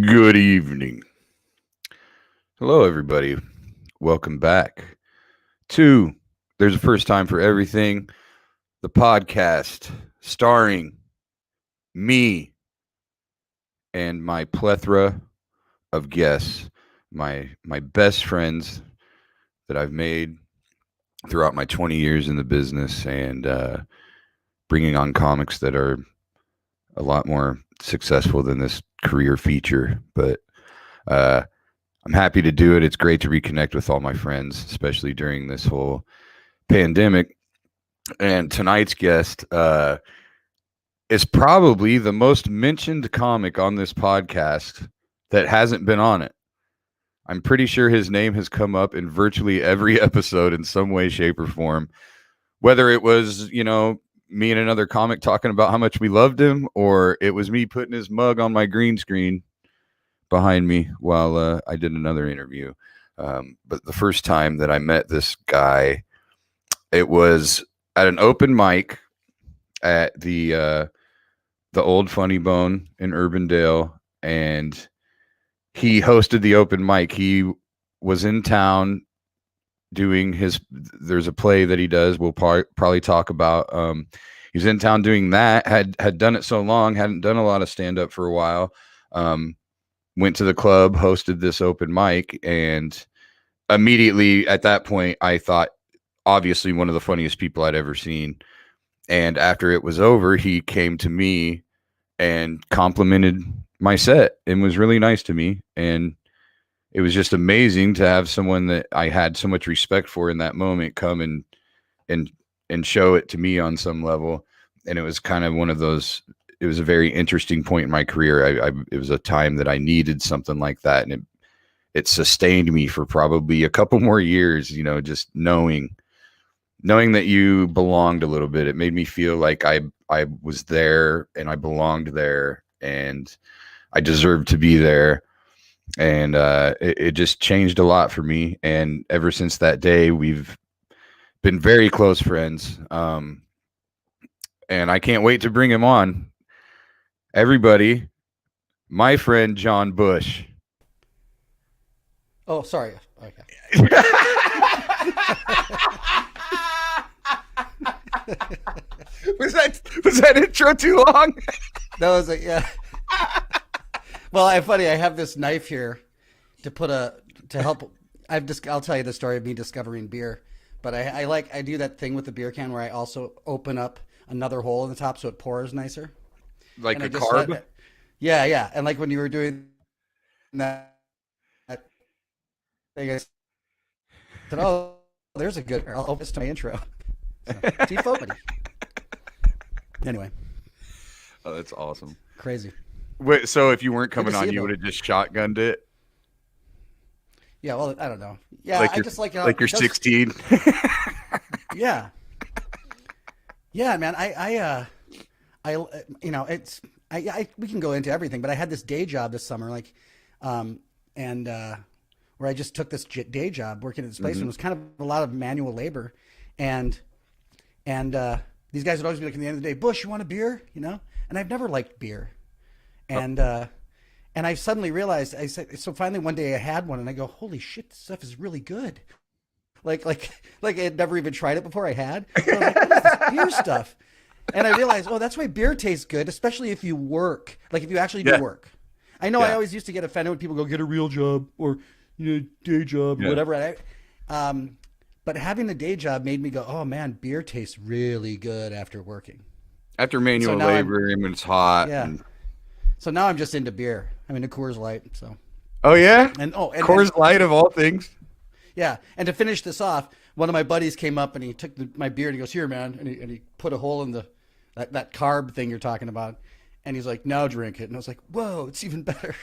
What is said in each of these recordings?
Good evening. Hello, everybody. Welcome back to There's a First Time for Everything, the podcast starring me and my plethora of guests, my best friends that I've made throughout my 20 years in the business, and bringing on comics that are a lot more successful than this career feature. But I'm happy to do it. It's great to reconnect with all my friends, especially during this whole pandemic. And tonight's guest is probably the most mentioned comic on this podcast that hasn't been on it. I'm pretty sure his name has come up in virtually every episode in some way, shape, or form. Whether it was, me and another comic talking about how much we loved him, or it was me putting his mug on my green screen behind me while I did another interview. But the first time that I met this guy, it was at an open mic at the Old Funny Bone in Urbandale, and he hosted the open mic. He was in town doing there's a play that he does. We'll probably talk about. He was in town doing that. Had done it so long, hadn't done a lot of stand up for a while. Went to the club, hosted this open mic, and immediately at that point, I thought, obviously, one of the funniest people I'd ever seen. And after it was over, he came to me and complimented my set and was really nice to me. And it was just amazing to have someone that I had so much respect for in that moment come and show it to me on some level. And it was kind of one of those. It was a very interesting point in my career. It was a time that I needed something like that, and it sustained me for probably a couple more years. Just knowing that you belonged a little bit. It made me feel like I was there and I belonged there and I deserved to be there. And it just changed a lot for me. And ever since that day, we've been very close friends. And I can't wait to bring him on. Everybody, my friend John Bush. Oh, sorry. Okay. Was that intro too long? That was it. Yeah. Well, I have this knife here to help. I'll tell you the story of me discovering beer, but I do that thing with the beer can where I also open up another hole in the top so it pours nicer. Like a carb? Yeah. And like when you were doing that thing, I said, oh, there's a good, I'll open this to my intro. So, T-Folk. Anyway. Oh, that's awesome. Crazy. Wait, so if you weren't coming on, you would have just shotgunned it? Yeah, well, I don't know. Yeah, like I just like like you're 16. Yeah. Yeah, man. We can go into everything, but I had this day job this summer, where I just took this day job working at this place, and it was kind of a lot of manual labor, and these guys would always be like, at the end of the day, Bush, you want a beer? And I've never liked beer, and I suddenly realized, so finally one day I had one, and I go, holy shit, this stuff is really good. Like I had never even tried it before. I had. So I was like, what is this beer stuff? And I realized, oh, that's why beer tastes good, especially if you work. Like if you actually do work. I know I always used to get offended when people go, get a real job or day job or whatever. But having a day job made me go, oh man, beer tastes really good after working. After manual labor and when it's hot. Yeah. So now I'm just into beer. I'm into Coors Light. So. Oh yeah. And Coors Light of all things. Yeah, and to finish this off, one of my buddies came up and he took my beer and he goes, here, man, and he put a hole in that carb thing you're talking about, and he's like, now drink it. And I was like, whoa, it's even better.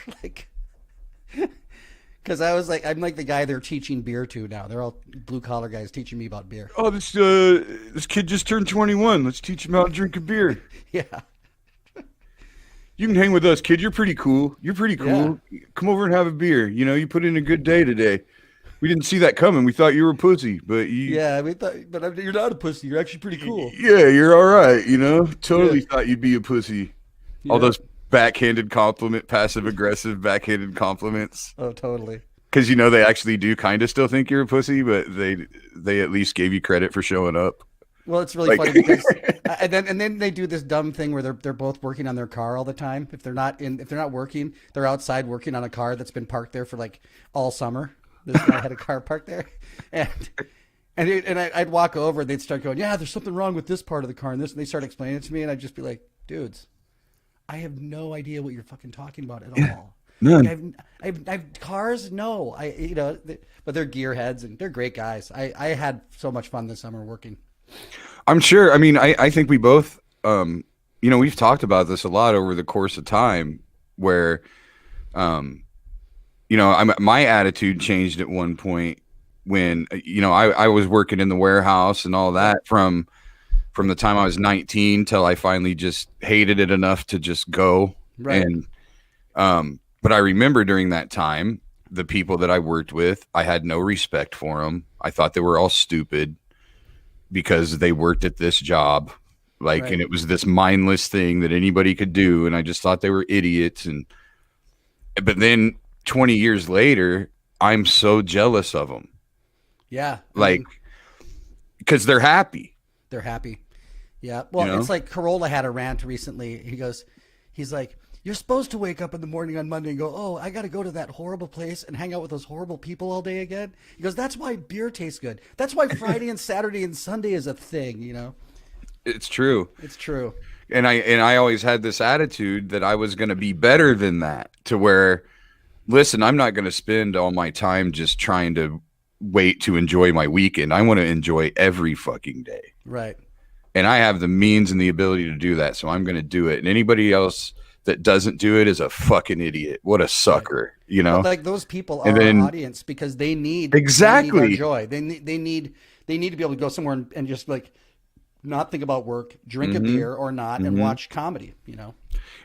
Because I was like, I'm like the guy they're teaching beer to now. They're all blue collar guys teaching me about beer. Oh, this kid just turned 21. Let's teach him how to drink a beer. Yeah. You can hang with us, kid. You're pretty cool. Yeah. Come over and have a beer. You put in a good day today. We didn't see that coming. We thought you were a pussy, but you. Yeah, we thought, but you're not a pussy. You're actually pretty cool. Yeah, you're all right. Totally thought you'd be a pussy. Yeah. backhanded compliment, passive aggressive backhanded compliments. Oh, totally. Because you know they actually do kind of still think you're a pussy, but they at least gave you credit for showing up. Well, it's really funny because and then they do this dumb thing where they're both working on their car all the time. If they're not working, they're outside working on a car that's been parked there for like all summer. This guy had a car parked there, and I'd walk over and they'd start going, yeah, there's something wrong with this part of the car and this, and they start explaining it to me, and I'd just be like, dudes, I have no idea what you're fucking talking about at all. None. Like, I've cars. No, but they're gearheads and they're great guys. I had so much fun this summer working. I'm sure. I mean, I think we both, we've talked about this a lot over the course of time where, my attitude changed at one point when, I was working in the warehouse and all that from the time I was 19 till I finally just hated it enough to just go. Right. And, but I remember during that time, the people that I worked with, I had no respect for them. I thought they were all stupid because they worked at this job, right. And it was this mindless thing that anybody could do. And I just thought they were idiots. But then 20 years later, I'm so jealous of them. Yeah. Because they're happy. They're happy. Yeah. Well, It's like Corolla had a rant recently. He's like, you're supposed to wake up in the morning on Monday and go, oh, I got to go to that horrible place and hang out with those horrible people all day again. He goes, that's why beer tastes good. That's why Friday and Saturday and Sunday is a thing, It's true. It's true. And I always had this attitude that I was going to be better than that, to where, listen, I'm not going to spend all my time just trying to wait to enjoy my weekend. I want to enjoy every fucking day. Right. And I have the means and the ability to do that. So I'm going to do it. And anybody else that doesn't do it is a fucking idiot. What a sucker, right. But like those people are our audience because they need our joy. They need to be able to go somewhere and just like not think about work, drink a beer or not, and watch comedy.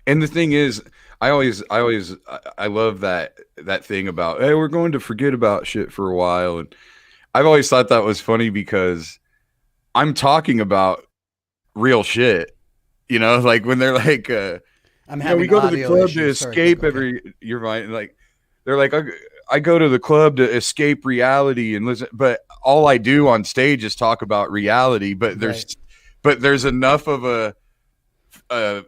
And the thing is, I love that thing about, hey, we're going to forget about shit for a while. And I've always thought that was funny because I'm talking about real shit. Like when they're like, we go to the club to escape you're right. Like they're like, I go to the club to escape reality and listen, but all I do on stage is talk about reality. But there's enough of a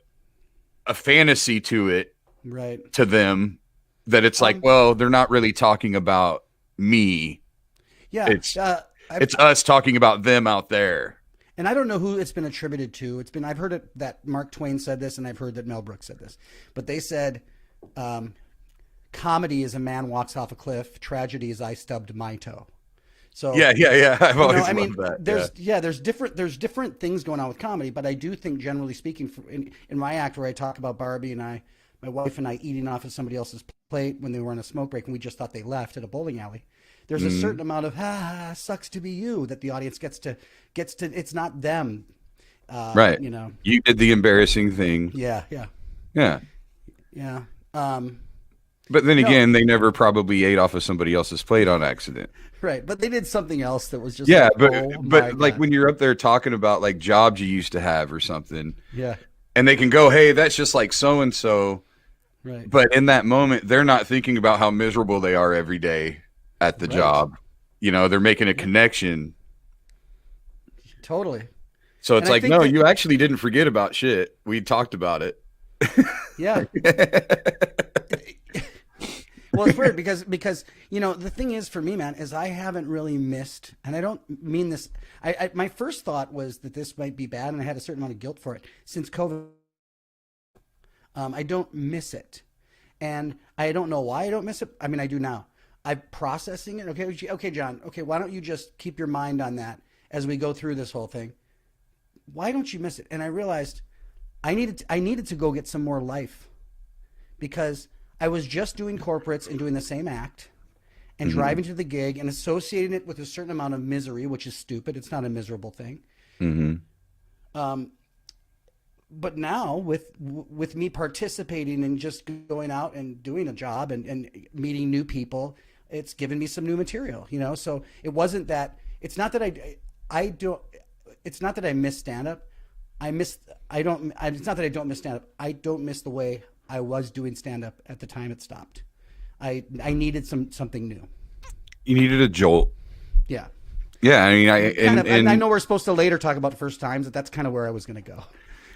fantasy to it, right, to them that it's like, well, they're not really talking about me. Yeah, it's us talking about them out there. And I don't know who it's been attributed to. I've heard it that Mark Twain said this, and I've heard that Mel Brooks said this. But they said, comedy is a man walks off a cliff. Tragedy is I stubbed my toe. So yeah. I've always loved that. There's different things going on with comedy, but I do think, generally speaking, in my act where I talk about Barbie and my wife and I eating off of somebody else's plate when they were on a smoke break and we just thought they left at a bowling alley. There's a certain amount of sucks to be you that the audience gets to. It's not them, right? You did the embarrassing thing. Yeah. But then again, they never probably ate off of somebody else's plate on accident. Right, but they did something else that was just but like when you're up there talking about like jobs you used to have or something. Yeah. And they can go, hey, that's just like so and so. Right. But in that moment, they're not thinking about how miserable they are every day at the job. They're making a connection. Totally. So it's like, no, you actually didn't forget about shit. We talked about it. Yeah. Well, it's weird because the thing is for me, man, is I haven't really missed, and I don't mean this. My first thought was that this might be bad, and I had a certain amount of guilt for it since COVID. I don't miss it, and I don't know why I don't miss it. I mean, I do now. I'm processing it. Okay, John. Okay, why don't you just keep your mind on that as we go through this whole thing? Why don't you miss it? And I realized I needed to go get some more life because I was just doing corporates and doing the same act and driving to the gig and associating it with a certain amount of misery, which is stupid. It's not a miserable thing. But now with me participating and just going out and doing a job and meeting new people, it's given me some new material, so it wasn't that, it's not that it's not that I miss stand-up. It's not that I don't miss stand-up. I don't miss the way I was doing stand up at the time it stopped. I needed something new. You needed a jolt. Yeah. Yeah, I mean, And I know we're supposed to later talk about the first times, but that's kind of where I was going to go.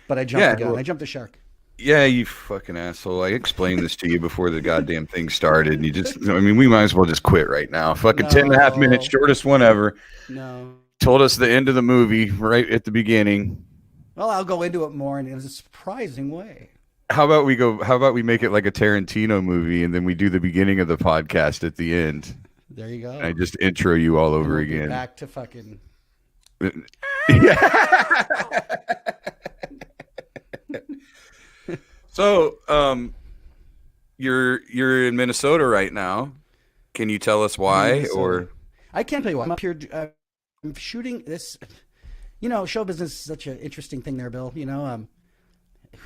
But I jumped the gun. well, I jumped the shark. yeah, you fucking asshole. I explained this to you before the goddamn thing started. And I mean, we might as well just quit right now. Fucking 10.5 minutes, shortest one ever. No. Told us the end of the movie right at the beginning. Well, I'll go into it more in a surprising way. How about we make it like a Tarantino movie and then we do the beginning of the podcast at the end. There you go. And I just intro you all over again. Back to fucking. Yeah. So, you're in Minnesota right now. Can you tell us why? Minnesota. Or I can't tell you why. I'm up here. I'm shooting this. You know, show business is such an interesting thing there, Bill. You know,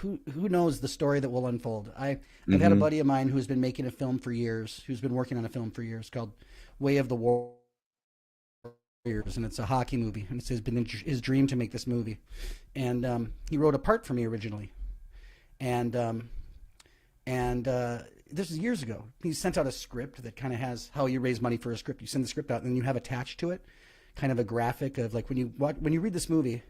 who knows the story that will unfold? I've had a buddy of mine who's been making a film for years, who's been working on a film for years called Way of the Warriors, and it's a hockey movie, and it's been his dream to make this movie, and he wrote a part for me originally, and this is years ago. He sent out a script that kind of has how you raise money for a script. You send the script out, and then you have attached to it kind of a graphic of like when you read this movie,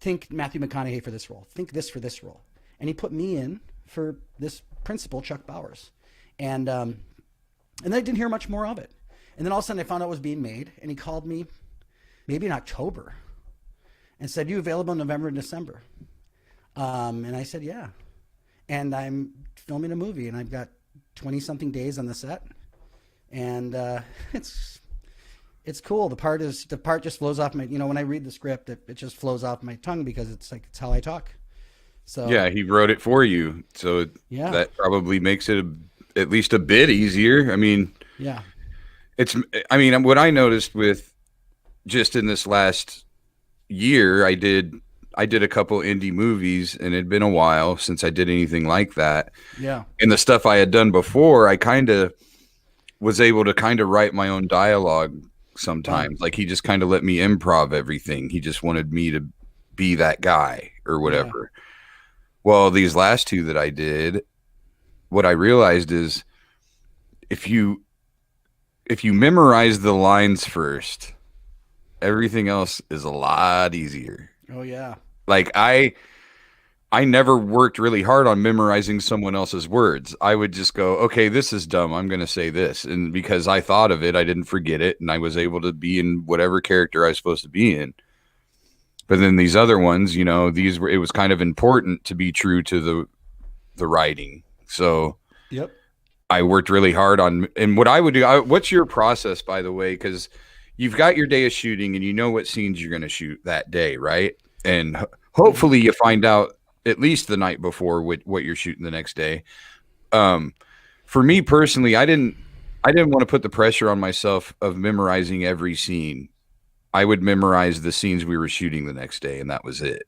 think Matthew McConaughey for this role, think this for this role, and he put me in for this principal, Chuck Bowers, and then I didn't hear much more of it, and then all of a sudden I found out it was being made, and he called me maybe in October and said, "You available in November and December?" And I said, "Yeah." And I'm filming a movie, and I've got 20-something days on the set, and it's cool. The part just flows off my. You know, when I read the script, it just flows off my tongue because it's how I talk. So yeah, he wrote it for you, so yeah, that probably makes it at least a bit easier. I mean, yeah, I mean, what I noticed with just in this last year, I did a couple indie movies, and it'd been a while since I did anything like that. Yeah. And the stuff I had done before, I kind of was able to kind of write my own dialogue sometimes. Like he just kind of let me improv everything. He just wanted me to be that guy or whatever. Yeah. Well, these last two that I did, what I realized is if you memorize the lines first, everything else is a lot easier. Oh yeah. Like I never worked really hard on memorizing someone else's words. I would just go, okay, this is dumb. I'm going to say this. And because I thought of it, I didn't forget it. And I was able to be in whatever character I was supposed to be in. But then these other ones, you know, it was kind of important to be true to the writing. So yep. I worked really hard on, and what I would do, what's your process, by the way? Because you've got your day of shooting and you know what scenes you're going to shoot that day, right? And hopefully you find out at least the night before what you're shooting the next day. For me personally, I didn't want to put the pressure on myself of memorizing every scene. I would memorize the scenes we were shooting the next day, and that was it.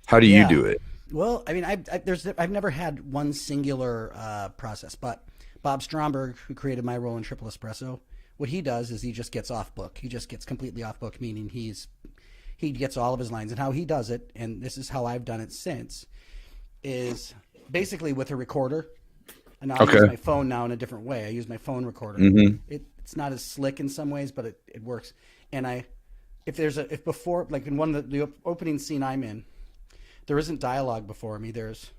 How do you do it? Well, I mean, I've never had one singular process, but Bob Stromberg, who created my role in Triple Espresso, what he does is he just gets off book. He just gets completely off book, meaning he gets all of his lines. And how he does it, and this is how I've done it since, is basically with a recorder. And I use my phone now in a different way. I use my phone recorder. Mm-hmm. It's not as slick in some ways, but it works. And if before, like in one of the opening scene I'm in, there isn't dialogue before me. There's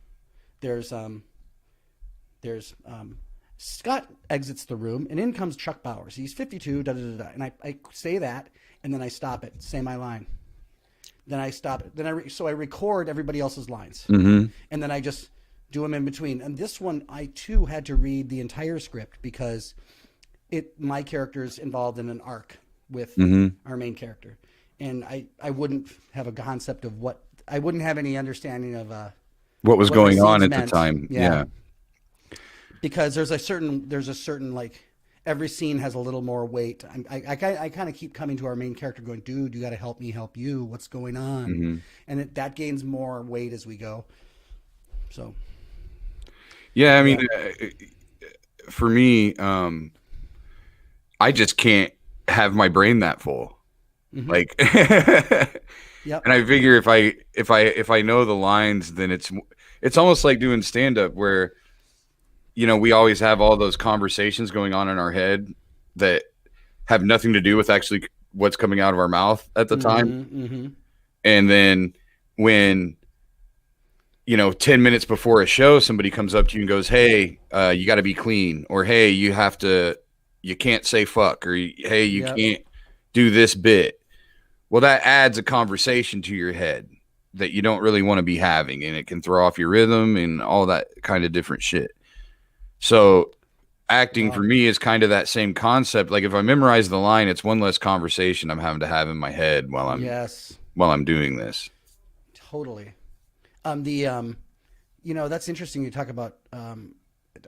Scott exits the room, and in comes Chuck Bowers. He's 52, da da da da. And I say that, and then I stop it, say my line. Then I stop it. Then I record everybody else's lines, mm-hmm. and then I just do them in between. And this one, I too had to read the entire script because my character's involved in an arc with mm-hmm. our main character, and I wouldn't have a concept of I wouldn't have any understanding of what was going on at the time. Yeah. Because there's a certain like every scene has a little more weight. I kind of keep coming to our main character going, dude, you got to help me help you. What's going on? Mm-hmm. And that gains more weight as we go. So. Yeah, I mean, for me, I just can't have my brain that full. Mm-hmm. Like, yep. And I figure if I know the lines, then it's it's almost like doing stand-up where, we always have all those conversations going on in our head that have nothing to do with actually what's coming out of our mouth at the time. Mm-hmm. And then when, 10 minutes before a show, somebody comes up to you and goes, hey, you got to be clean, or, hey, you can't say fuck, or, hey, you can't do this bit. Well, that adds a conversation to your head that you don't really want to be having, and it can throw off your rhythm and all that kind of different shit. So acting for me is kind of that same concept. Like if I memorize the line, it's one less conversation I'm having to have in my head while I'm doing this. Totally. That's interesting. You talk about, I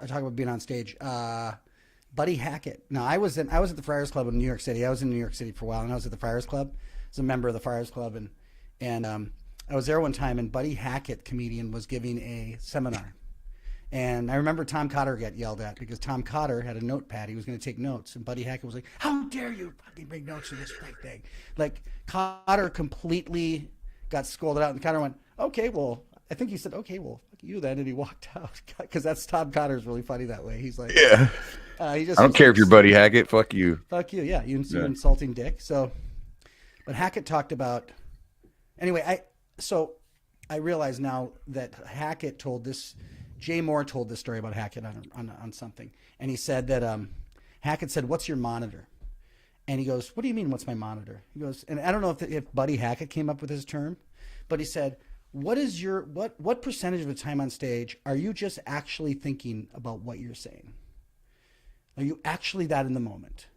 talk about being on stage. Buddy Hackett. Now I was at the Friars Club in New York City. I was in New York City for a while, and I was at the Friars Club. I was a member of the Friars Club, and I was there one time, and Buddy Hackett, comedian, was giving a seminar. And I remember Tom Cotter got yelled at because Tom Cotter had a notepad. He was going to take notes. And Buddy Hackett was like, how dare you fucking bring notes to this thing? Like, Cotter completely got scolded out. And Cotter went, okay, well, I think he said, okay, well, fuck you then. And he walked out. Because that's Tom Cotter's really funny that way. He's like, yeah. I don't care if you're Buddy Hackett. Fuck you. Fuck you. Yeah. You insulting dick. So, but Hackett talked about, anyway, I realize now that Hackett told this, Jay Moore told this story about Hackett on something. And he said that Hackett said, what's your monitor? And he goes, what do you mean, what's my monitor? He goes, and I don't know if Buddy Hackett came up with this term, but he said, what percentage of the time on stage are you just actually thinking about what you're saying? Are you actually that in the moment?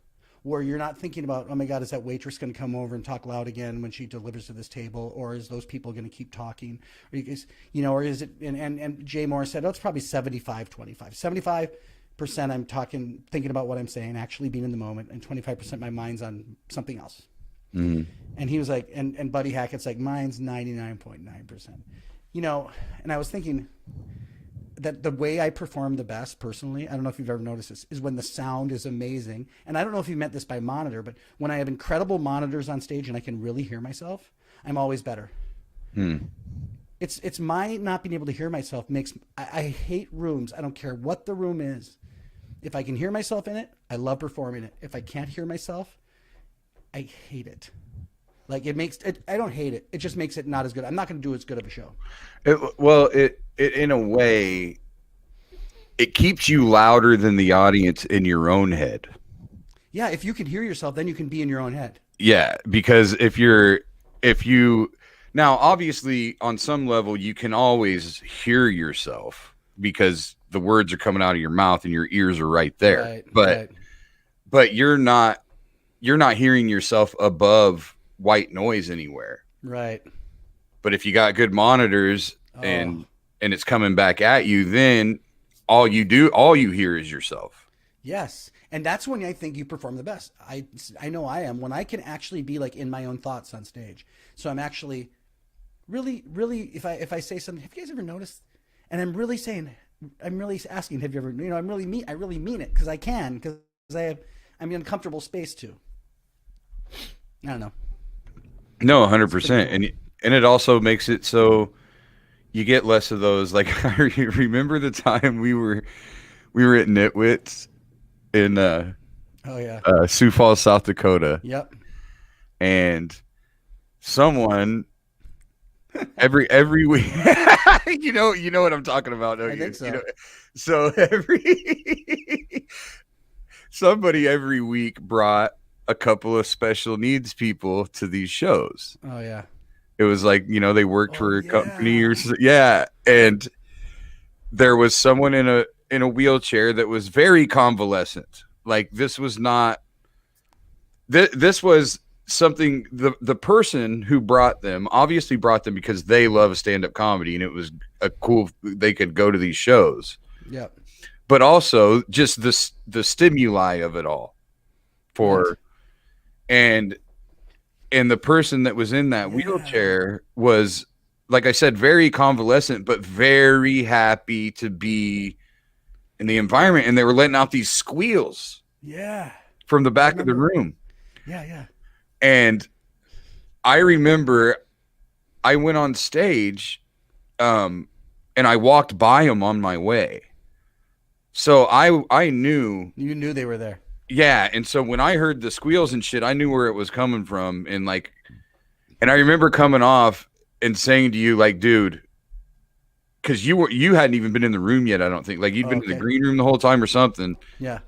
Where you're not thinking about, oh my God, is that waitress going to come over and talk loud again when she delivers to this table? Or is those people going to keep talking? Or is it, and Jay Moore said, it's probably 75-25. 75% I'm thinking about what I'm saying, actually being in the moment, and 25% my mind's on something else. Mm-hmm. And he was like, and Buddy Hackett's like, mine's 99.9%. And I was thinking that the way I perform the best personally, I don't know if you've ever noticed this, is when the sound is amazing. And I don't know if you meant this by monitor, but when I have incredible monitors on stage and I can really hear myself, I'm always better. It's my not being able to hear myself I hate rooms. I don't care what the room is. If I can hear myself in it, I love performing it. If I can't hear myself, I hate it. Like I don't hate it. It just makes it not as good. I'm not going to do as good of a show. It in a way, it keeps you louder than the audience in your own head. Yeah, if you can hear yourself, then you can be in your own head. Yeah, because if you now obviously on some level you can always hear yourself because the words are coming out of your mouth and your ears are right there. But you're not hearing yourself above white noise anywhere. Right. But if you got good monitors and it's coming back at you, then all you hear is yourself. Yes. And that's when I think you perform the best. I know I am, when I can actually be like in my own thoughts on stage. So I'm actually really, really, if I say something, have you guys ever noticed? And I'm really asking, have you ever, I really mean it because I can, because I'm in a comfortable space too. I don't know. No, 100%. And it also makes it so you get less of those. Like I remember the time we were at Nitwits in Sioux Falls, South Dakota. Yep. And someone every week you know what I'm talking about, don't you? I think so. Somebody every week brought a couple of special needs people to these shows. Oh yeah. It was like, they worked for a company or something. Yeah. And there was someone in a wheelchair that was very convalescent. Like this was something the person who brought them obviously brought them because they love stand-up comedy and it was a cool, they could go to these shows. Yep. But also just the stimuli of it all and the person that was in that wheelchair was, like I said, very convalescent, but very happy to be in the environment. And they were letting out these squeals from the back of the room. Yeah. And I remember I went on stage. and I walked by them on my way. So I knew. You knew they were there. Yeah, and so when I heard the squeals and shit, I knew where it was coming from, and I remember coming off and saying to you, like, dude, because you hadn't even been in the room yet, I don't think. Like, you'd been in the green room the whole time or something. Yeah.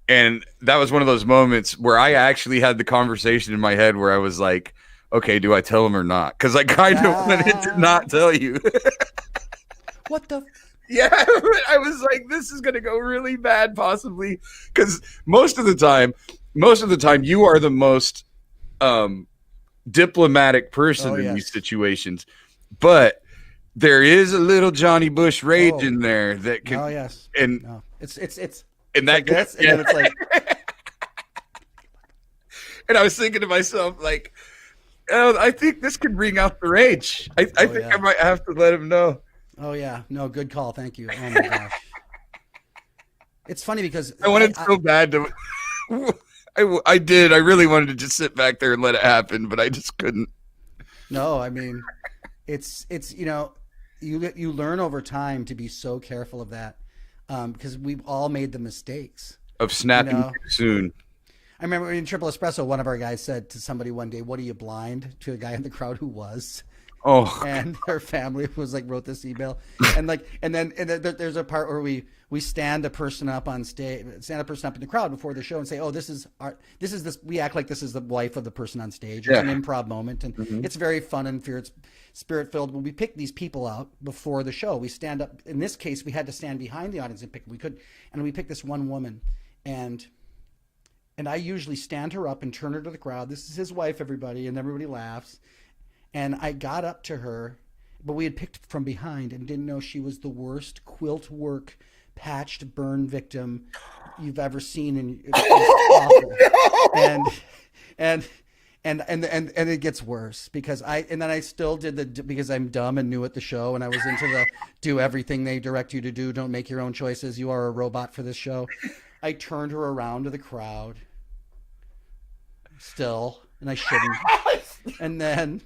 And that was one of those moments where I actually had the conversation in my head where I was like, okay, do I tell him or not? Because I kind of wanted to not tell you. What the? Yeah, I was like, this is going to go really bad, possibly. Because most of the time, you are the most diplomatic person in these situations. But there is a little Johnny Bush rage in there that can. Oh yes. And no. It's and that this, and then it's like. And I was thinking to myself, like, oh, I think this could bring out the rage. I think I might have to let him know. Oh yeah, no, good call. Thank you. Oh my gosh. It's funny because I wanted so bad to. I did. I really wanted to just sit back there and let it happen, but I just couldn't. No, I mean, it's you learn over time to be so careful of that because we've all made the mistakes of snapping too soon. I remember in Triple Espresso, one of our guys said to somebody one day, "What are you, blind?" to a guy in the crowd who was. Oh, and her family was like wrote this email, and then there's a part where we stand a person up on stage, stand a person up in the crowd before the show, and say, "Oh, this is this." We act like this is the wife of the person on stage. It's an improv moment, and it's very fun and spirit filled. When we pick these people out before the show, we stand up. In this case, we had to stand behind the audience and pick. And we picked this one woman, and I usually stand her up and turn her to the crowd. This is his wife, everybody, and everybody laughs. And I got up to her, but we had picked from behind and didn't know she was the worst quilt work, patched burn victim you've ever seen. And it was awful. And it gets worse because I still did because I'm dumb and new at the show, and I was into the do everything they direct you to do. Don't make your own choices. You are a robot for this show. I turned her around to the crowd still, and I shouldn't. And I'm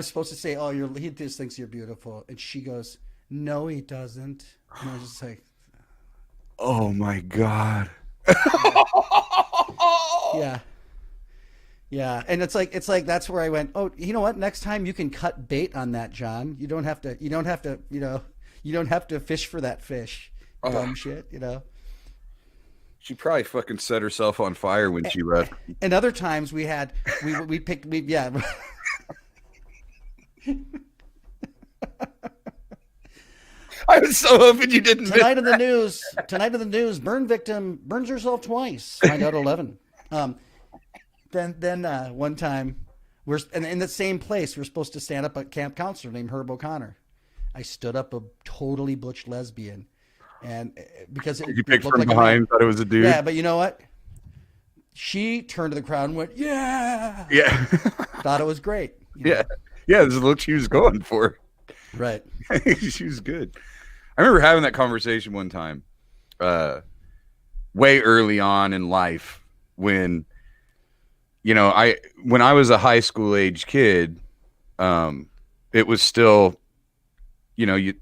supposed to say, "Oh, he just thinks you're beautiful," and she goes, "No, he doesn't." And I was just like, "Oh my God." Yeah, and it's like that's where I went. Oh, you know what? Next time you can cut bait on that, John. You don't have to fish for that fish. Dumb shit, She probably fucking set herself on fire when she left. And other times we picked. I was so hoping you didn't. Tonight in the news, burn victim burns herself twice. Find out 11. Then one time we're in the same place. We're supposed to stand up a camp counselor named Herb O'Connor. I stood up a totally butch lesbian, and because you picked from behind, thought it was a dude. Yeah, but you know what? She turned to the crowd and went, "Yeah, yeah." Thought it was great. Yeah, this is the look she was going for. Right. She was good. I remember having that conversation one time, way early on in life when. When I was a high school age kid, it was still, it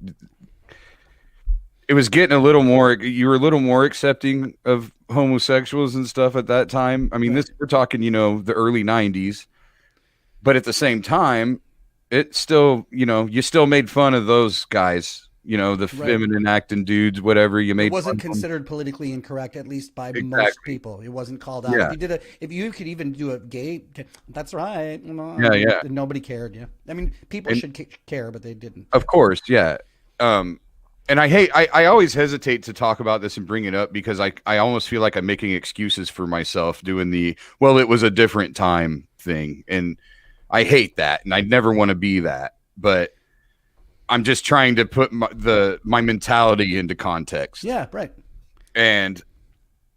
was getting a little more, you were a little more accepting of homosexuals and stuff at that time. I mean, we're talking, the early 90s, but at the same time, it still, you still made fun of those guys. The feminine acting dudes, whatever you made. It wasn't considered politically incorrect, at least by most people. It wasn't called out. Yeah. If you could even do a gay, that's right. Yeah. Nobody cared. Yeah. I mean, people should care, but they didn't. Of course. Yeah. And I always hesitate to talk about this and bring it up because I almost feel like I'm making excuses for myself doing it was a different time thing. And I hate that. And I never want to be that, but I'm just trying to put my mentality into context. Yeah, right. And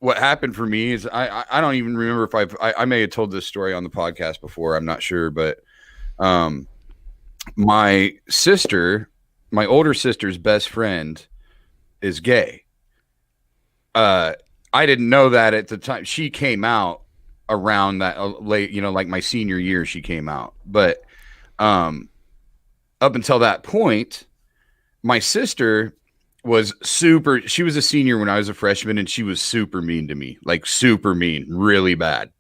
what happened for me is I don't even remember if I may have told this story on the podcast before. I'm not sure, but my older sister's best friend is gay. I didn't know that at the time. She came out around that late, like my senior year, she came out. But up until that point, my sister she was a senior when I was a freshman, and she was super mean to me, like super mean, really bad.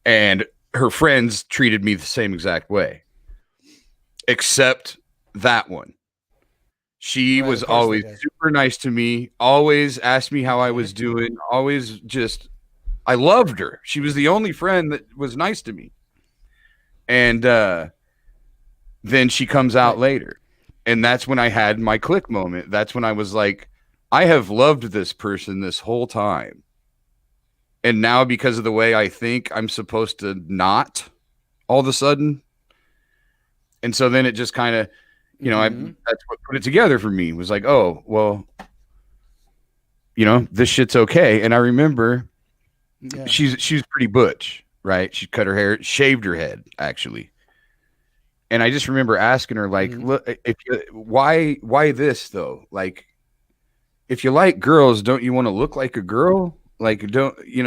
And her friends treated me the same exact way, except that one. She was always super nice to me, always asked me how I was doing, always just, I loved her. She was the only friend that was nice to me. And then she comes out later. And that's when I had my click moment. That's when I was like, I have loved this person this whole time. And now, because of the way I think, I'm supposed to not all of a sudden. And so then it just kind of, that's what put it together for me. It was like, oh, well, this shit's okay. And I remember she's pretty butch, right? She cut her hair, shaved her head, actually. And I just remember asking her, like, look, why this though? Like, if you like girls, don't you want to look like a girl? Like, don't you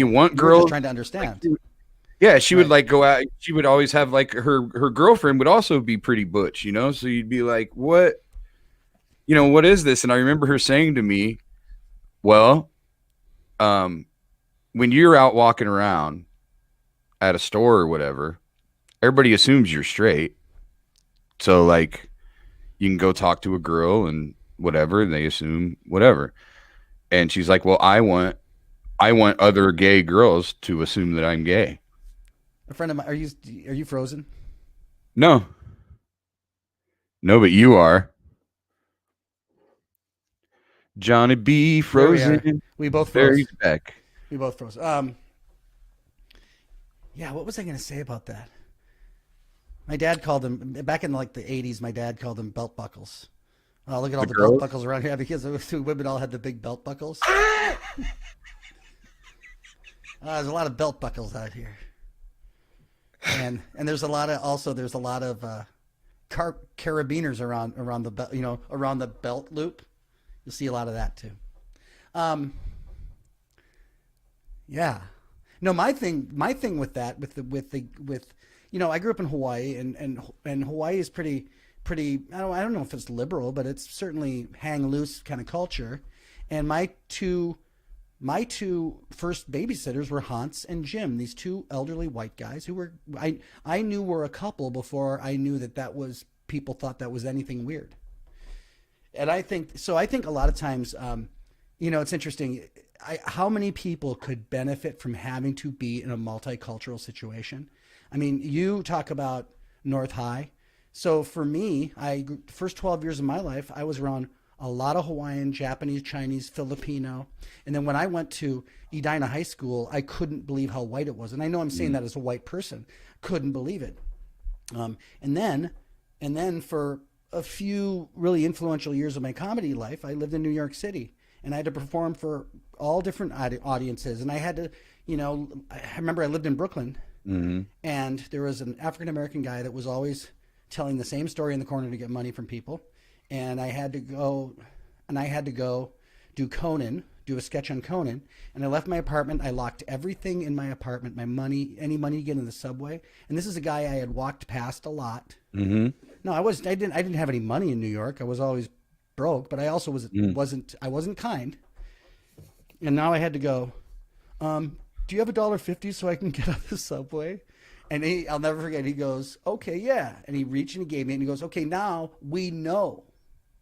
want girls? Just trying to understand. Like, she would like go out. She would always have like her girlfriend would also be pretty butch, So you'd be like, what is this? And I remember her saying to me, well, when you're out walking around at a store or whatever, everybody assumes you're straight. So like you can go talk to a girl and whatever, and they assume whatever. And she's like, well, I want other gay girls to assume that I'm gay. A friend of mine, are you frozen? No, but you are. Johnny B. frozen. We both froze. Back. We both froze. Yeah, what was I going to say about that? My dad called them, back in like the 80s, my dad called them belt buckles. Oh, look at all the belt buckles around here, because the two women all had the big belt buckles. There's a lot of belt buckles out here. And there's a lot of carabiners around the belt, around the belt loop. You'll see a lot of that too. Yeah. No, my thing with that, I grew up in Hawaii, and Hawaii is pretty. I don't know if it's liberal, but it's certainly hang loose kind of culture. And my two first babysitters were Hans and Jim, these two elderly white guys who were I knew were a couple before I knew that was people thought that was anything weird. And I think a lot of times, it's interesting. How many people could benefit from having to be in a multicultural situation? I mean, you talk about North High. So for me, first 12 years of my life, I was around a lot of Hawaiian, Japanese, Chinese, Filipino. And then when I went to Edina High School, I couldn't believe how white it was. And I know I'm saying that as a white person, couldn't believe it. And then for a few really influential years of my comedy life, I lived in New York City, and I had to perform for all different audiences. And I had to, I remember I lived in Brooklyn, and there was an African-American guy that was always telling the same story in the corner to get money from people. And I had to go do Conan, do a sketch on Conan. And I left my apartment. I locked everything in my apartment, my money, any money to get in the subway. And this is a guy I had walked past a lot. Mm-hmm. No, I didn't have any money in New York. I was always broke, but I also wasn't kind. And now I had to go, do you have $1.50 so I can get on the subway? And I'll never forget, he goes, okay, yeah. And he reached and he gave me, and he goes, okay, now we know.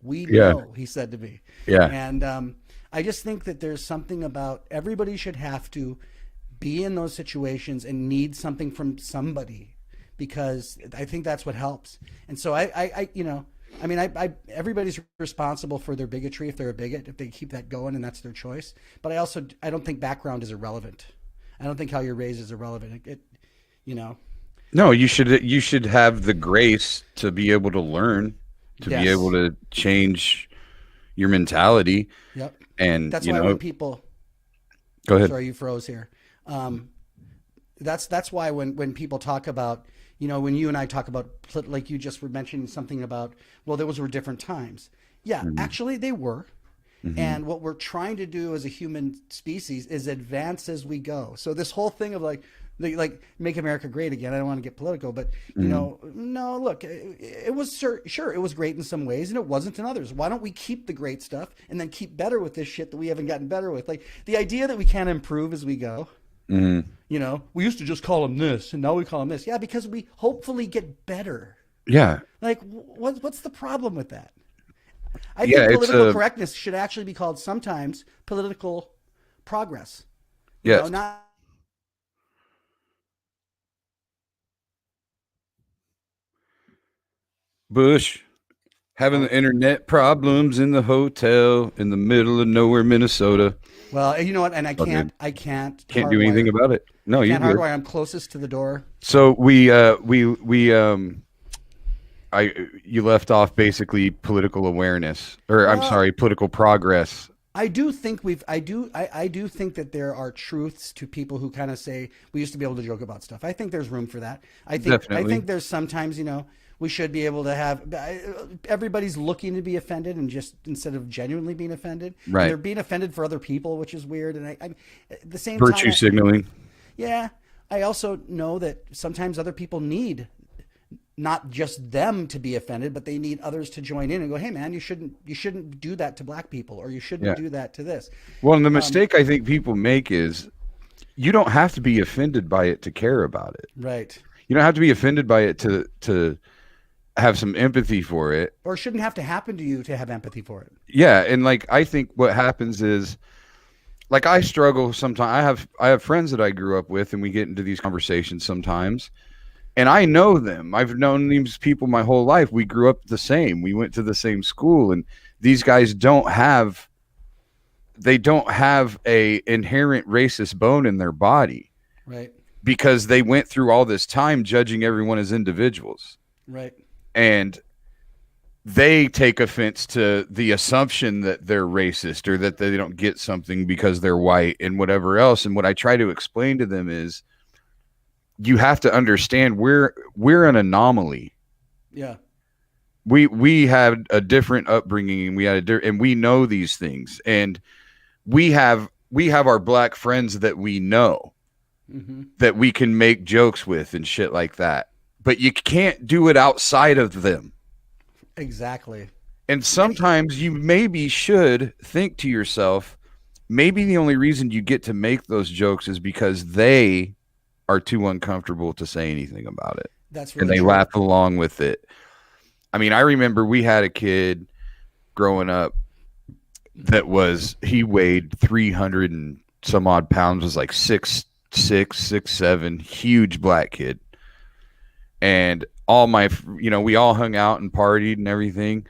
We know, he said to me. Yeah. And I just think that there's something about everybody should have to be in those situations and need something from somebody, because I think that's what helps. And so everybody's responsible for their bigotry if they're a bigot, if they keep that going, and that's their choice. But I don't think background is irrelevant. I don't think how you're raised is irrelevant. No, you should have the grace to be able to learn, to be able to change your mentality. Yep. And that's why when people go ahead. Sorry, you froze here. That's why when people talk about, when you and I talk about, like you just were mentioning something about, well, those were different times. Yeah, actually they were. And what we're trying to do as a human species is advance as we go. So this whole thing of like make America great again. I don't want to get political, but no, look, it was sure it was great in some ways and it wasn't in others. Why don't we keep the great stuff and then keep better with this shit that we haven't gotten better with? Like the idea that we can't improve as we go. We used to just call them this and now we call them this. Yeah, because we hopefully get better. Yeah. Like what's the problem with that? I think political correctness should actually be called sometimes political progress. Yes. Not Bush having the internet problems in the hotel in the middle of nowhere, Minnesota. well, you know what? And I can't Can't do anything about it. No, you can't hardwire. I'm closest to the door. So you left off basically political awareness, or I'm sorry, political progress. I do think I do think that there are truths to people who kind of say we used to be able to joke about stuff. I think there's room for that. Definitely. I think there's sometimes, we should be able to have everybody's looking to be offended and just instead of genuinely being offended. Right. And they're being offended for other people, which is weird. And I at the same Virtue time, signaling. Yeah. I also know that sometimes other people need not just them to be offended, but they need others to join in and go, "Hey, man, you shouldn't do that to black people, or you shouldn't do that to this." Well, and the mistake I think people make is you don't have to be offended by it to care about it. Right. You don't have to be offended by it to have some empathy for it, or it shouldn't have to happen to you to have empathy for it. Yeah, and like I think what happens is, like I struggle sometimes. I have friends that I grew up with, and we get into these conversations sometimes. And I know them. I've known these people my whole life. We grew up the same. We went to the same school, and these guys don't have a inherent racist bone in their body, right? Because they went through all this time judging everyone as individuals, right? And they take offense to the assumption that they're racist or that they don't get something because they're white and whatever else. And what I try to explain to them is, you have to understand we're an anomaly. Yeah. We had a different upbringing, and we know these things, and we have our black friends that we know that we can make jokes with and shit like that. But you can't do it outside of them. Exactly. And sometimes you maybe should think to yourself, maybe the only reason you get to make those jokes is because they are too uncomfortable to say anything about it. That's really and they true. laugh along with it. I mean, I remember we had a kid growing up that he weighed 300 and some odd pounds, was like 6'6", 6'7", huge black kid. And we all hung out and partied and everything.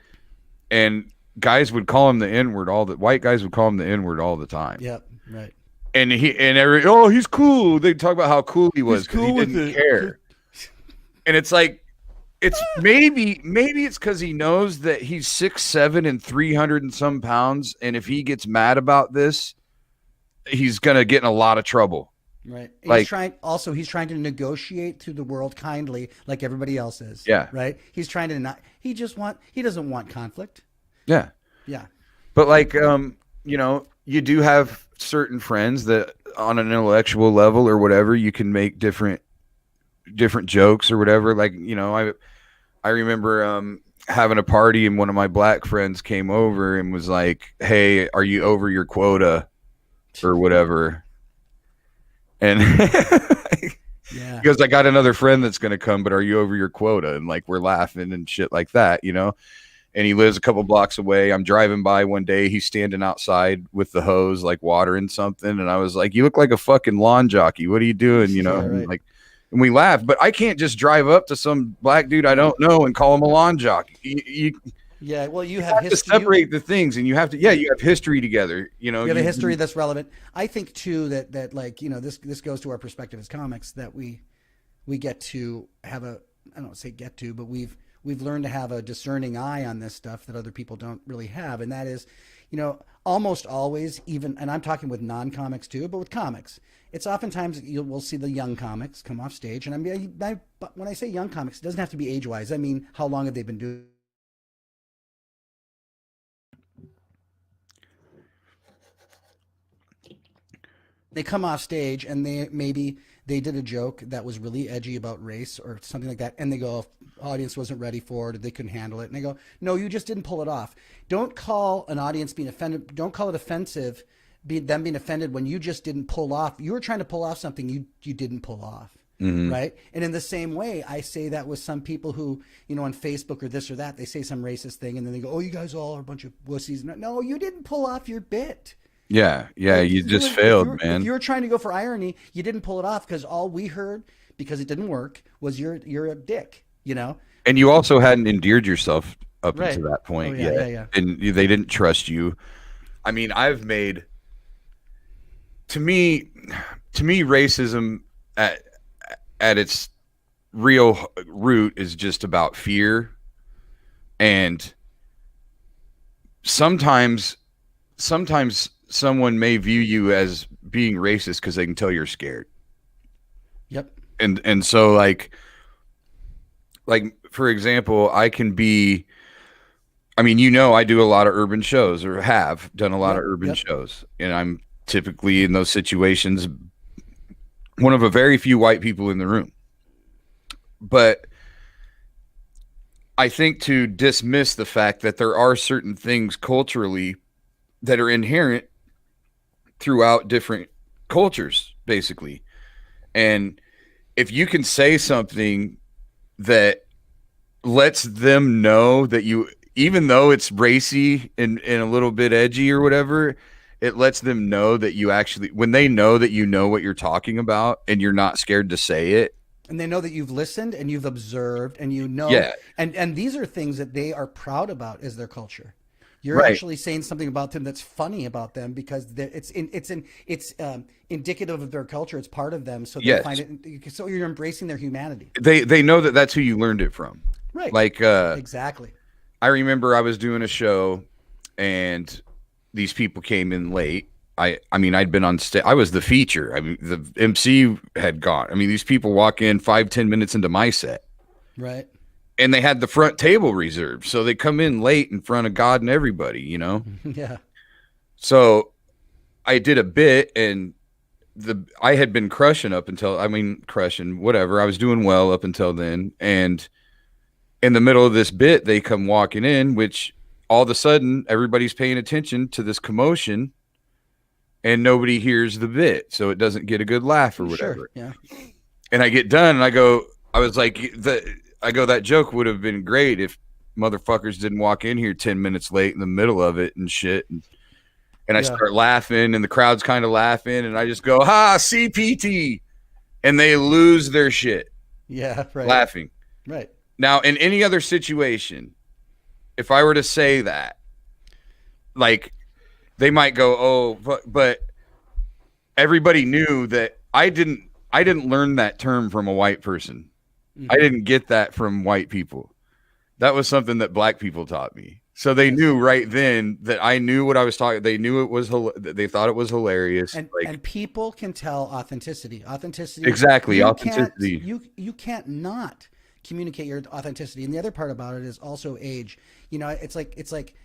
And guys would call him the N-word white guys would call him the N-word all the time. Yep. Right. And he's cool. They talk about how cool he was because he didn't care. And it's like, it's maybe it's because he knows that he's 6'7" and 300 and some pounds, and if he gets mad about this, he's gonna get in a lot of trouble. Right. He's trying to negotiate through the world kindly, like everybody else is. Yeah. Right. He's trying to not. He doesn't want conflict. Yeah. Yeah. But like, you do have certain friends that on an intellectual level or whatever, you can make different jokes or whatever. Like, I remember having a party and one of my black friends came over and was like, "Hey, are you over your quota or whatever?" And yeah, because I got another friend that's going to come, but are you over your quota? And like, we're laughing and shit like that, And he lives a couple blocks away. I'm driving by one day. He's standing outside with the hose, like watering something. And I was like, "You look like a fucking lawn jockey. What are you doing?" Yeah, right. And we laughed. But I can't just drive up to some black dude I don't know and call him a lawn jockey. Yeah. Well, you have have to separate the things, and you have history together. You have a history that's relevant. I think too that like this goes to our perspective as comics, that we get to have I don't say get to, but we've learned to have a discerning eye on this stuff that other people don't really have. And that is, almost always, even, and I'm talking with non-comics too, but with comics, it's oftentimes we'll see the young comics come off stage. And when I say young comics, it doesn't have to be age-wise. I mean, how long have they been doing? they come off stage and they did a joke that was really edgy about race or something like that, and they go, audience wasn't ready for it, or they couldn't handle it, and they go, no, you just didn't pull it off. Don't call an audience being offended. Don't call it offensive, them being offended when you just didn't pull off. You were trying to pull off something you didn't pull off. Right. And in the same way, I say that with some people who, on Facebook or this or that, they say some racist thing and then they go, oh, you guys all are a bunch of wussies. No, you didn't pull off your bit. Yeah. You just failed, man. If you were trying to go for irony, you didn't pull it off because all we heard, because it didn't work, was you're a dick, And you also hadn't endeared yourself up Right. until that point Oh, yeah, yet. yeah. And they didn't trust you. I mean, I've made, to me, racism at its real root is just about fear. And sometimes someone may view you as being racist because they can tell you're scared. Yep. And so like for example, I can be, I mean, I do a lot of urban shows, or have done a lot of urban shows, and I'm typically in those situations one of a very few white people in the room. But I think to dismiss the fact that there are certain things culturally that are inherent throughout different cultures, basically. And if you can say something that lets them know that you, even though it's racy and a little bit edgy or whatever, it lets them know that you actually, when they know that you know what you're talking about and you're not scared to say it. And they know that you've listened and you've observed and Yeah. and these are things that they are proud about as their culture. You're Right. actually saying something about them that's funny about them because it's indicative of their culture. It's part of them, so they Yes. find it. So you're embracing their humanity. They know that that's who you learned it from. Right. Like, Exactly. I remember I was doing a show and these people came in late. I mean, I'd been on stage. I was the feature. I mean, the MC had gone. I mean, these people walk in 5-10 minutes into my set Right. and they had the front table reserved. So they come in late in front of God and everybody, Yeah. So I did a bit and I had been crushing whatever. I was doing well up until then. And in the middle of this bit, they come walking in, which all of a sudden everybody's paying attention to this commotion and nobody hears the bit. So it doesn't get a good laugh or whatever. Sure. Yeah. And I get done and that joke would have been great if motherfuckers didn't walk in here 10 minutes late in the middle of it and shit. And I start laughing and the crowd's kind of laughing and I just go, ha, CPT. And they lose their shit Yeah. Right. laughing. Right. Now, in any other situation, if I were to say that, like, they might go, oh, but everybody knew that I didn't learn that term from a white person. I didn't get that from white people. That was something that black people taught me. So they knew right then that I knew what I was talking. They knew it was, they thought it was hilarious. And people can tell authenticity. Exactly. Authenticity. You can't not communicate your authenticity. And the other part about it is also age. It's like,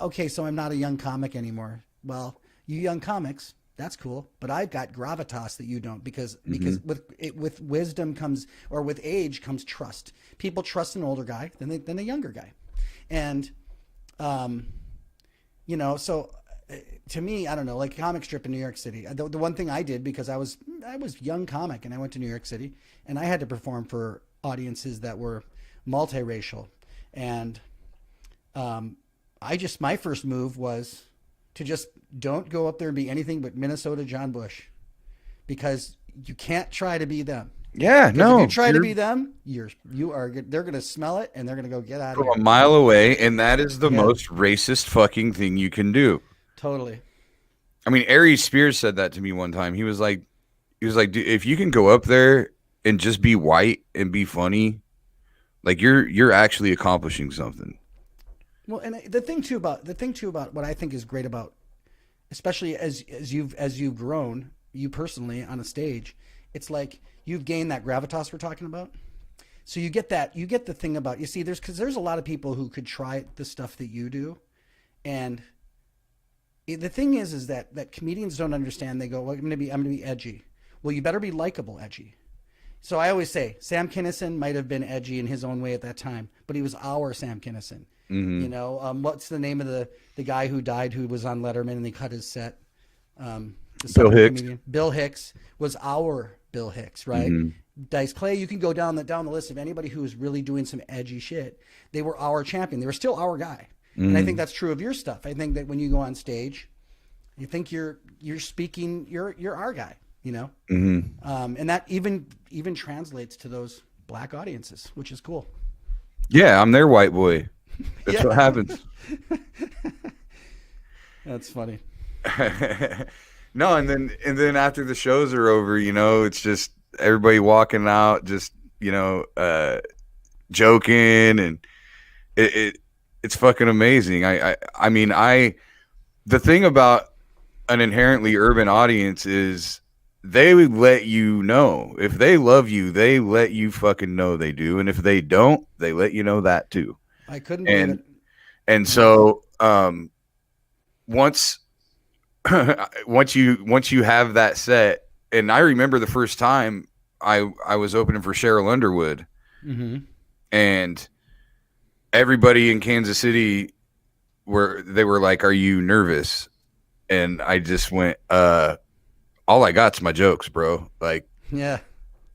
okay, so I'm not a young comic anymore. Well, you young comics, that's cool, but I've got gravitas that you don't because with wisdom comes, or with age comes trust. People trust an older guy than a younger guy, and so to me, I don't know, like comic strip in New York City. The one thing I did, because I was young comic and I went to New York City and I had to perform for audiences that were multiracial, and my first move was to just don't go up there and be anything but Minnesota John Bush, because you can't try to be them. Yeah, no. If you try to be them, they're going to smell it and they're going to go, get out of here. From a mile away, and that is the most racist fucking thing you can do. Totally. I mean, Aries Spears said that to me one time. He was like, dude, if you can go up there and just be white and be funny, like you're actually accomplishing something. Well, and the thing too about what I think is great about, especially as you've grown, you personally on a stage, it's like you've gained that gravitas we're talking about. So you get the thing about, because there's a lot of people who could try the stuff that you do, and The thing is that comedians don't understand. They go, well, I'm going to be edgy. Well, you better be likable edgy. So I always say Sam Kinison might have been edgy in his own way at that time, but he was our Sam Kinison. Mm-hmm. You know, what's the name of the guy who died who was on Letterman and they cut his set? Bill Hicks. Bill Hicks was our Bill Hicks, right? Mm-hmm. Dice Clay, you can go down the list of anybody who was really doing some edgy shit. They were our champion. They were still our guy. And I think that's true of your stuff. I think that when you go on stage, you think you're speaking, you're our guy, you know? Mm-hmm. And that even translates to those black audiences, which is cool. Yeah, I'm their white boy. That's what happens. That's funny. No, and then after the shows are over, you know, it's just everybody walking out, just, you know, joking, and it's fucking amazing. I mean, the thing about an inherently urban audience is they let you know. If they love you, they let you fucking know they do. And if they don't, they let you know that too. I couldn't believe it. And so once you have that set, and I remember the first time I was opening for Cheryl Underwood, and everybody in Kansas City were like, "Are you nervous?" And I just went, "All I got's my jokes, bro." Like, yeah.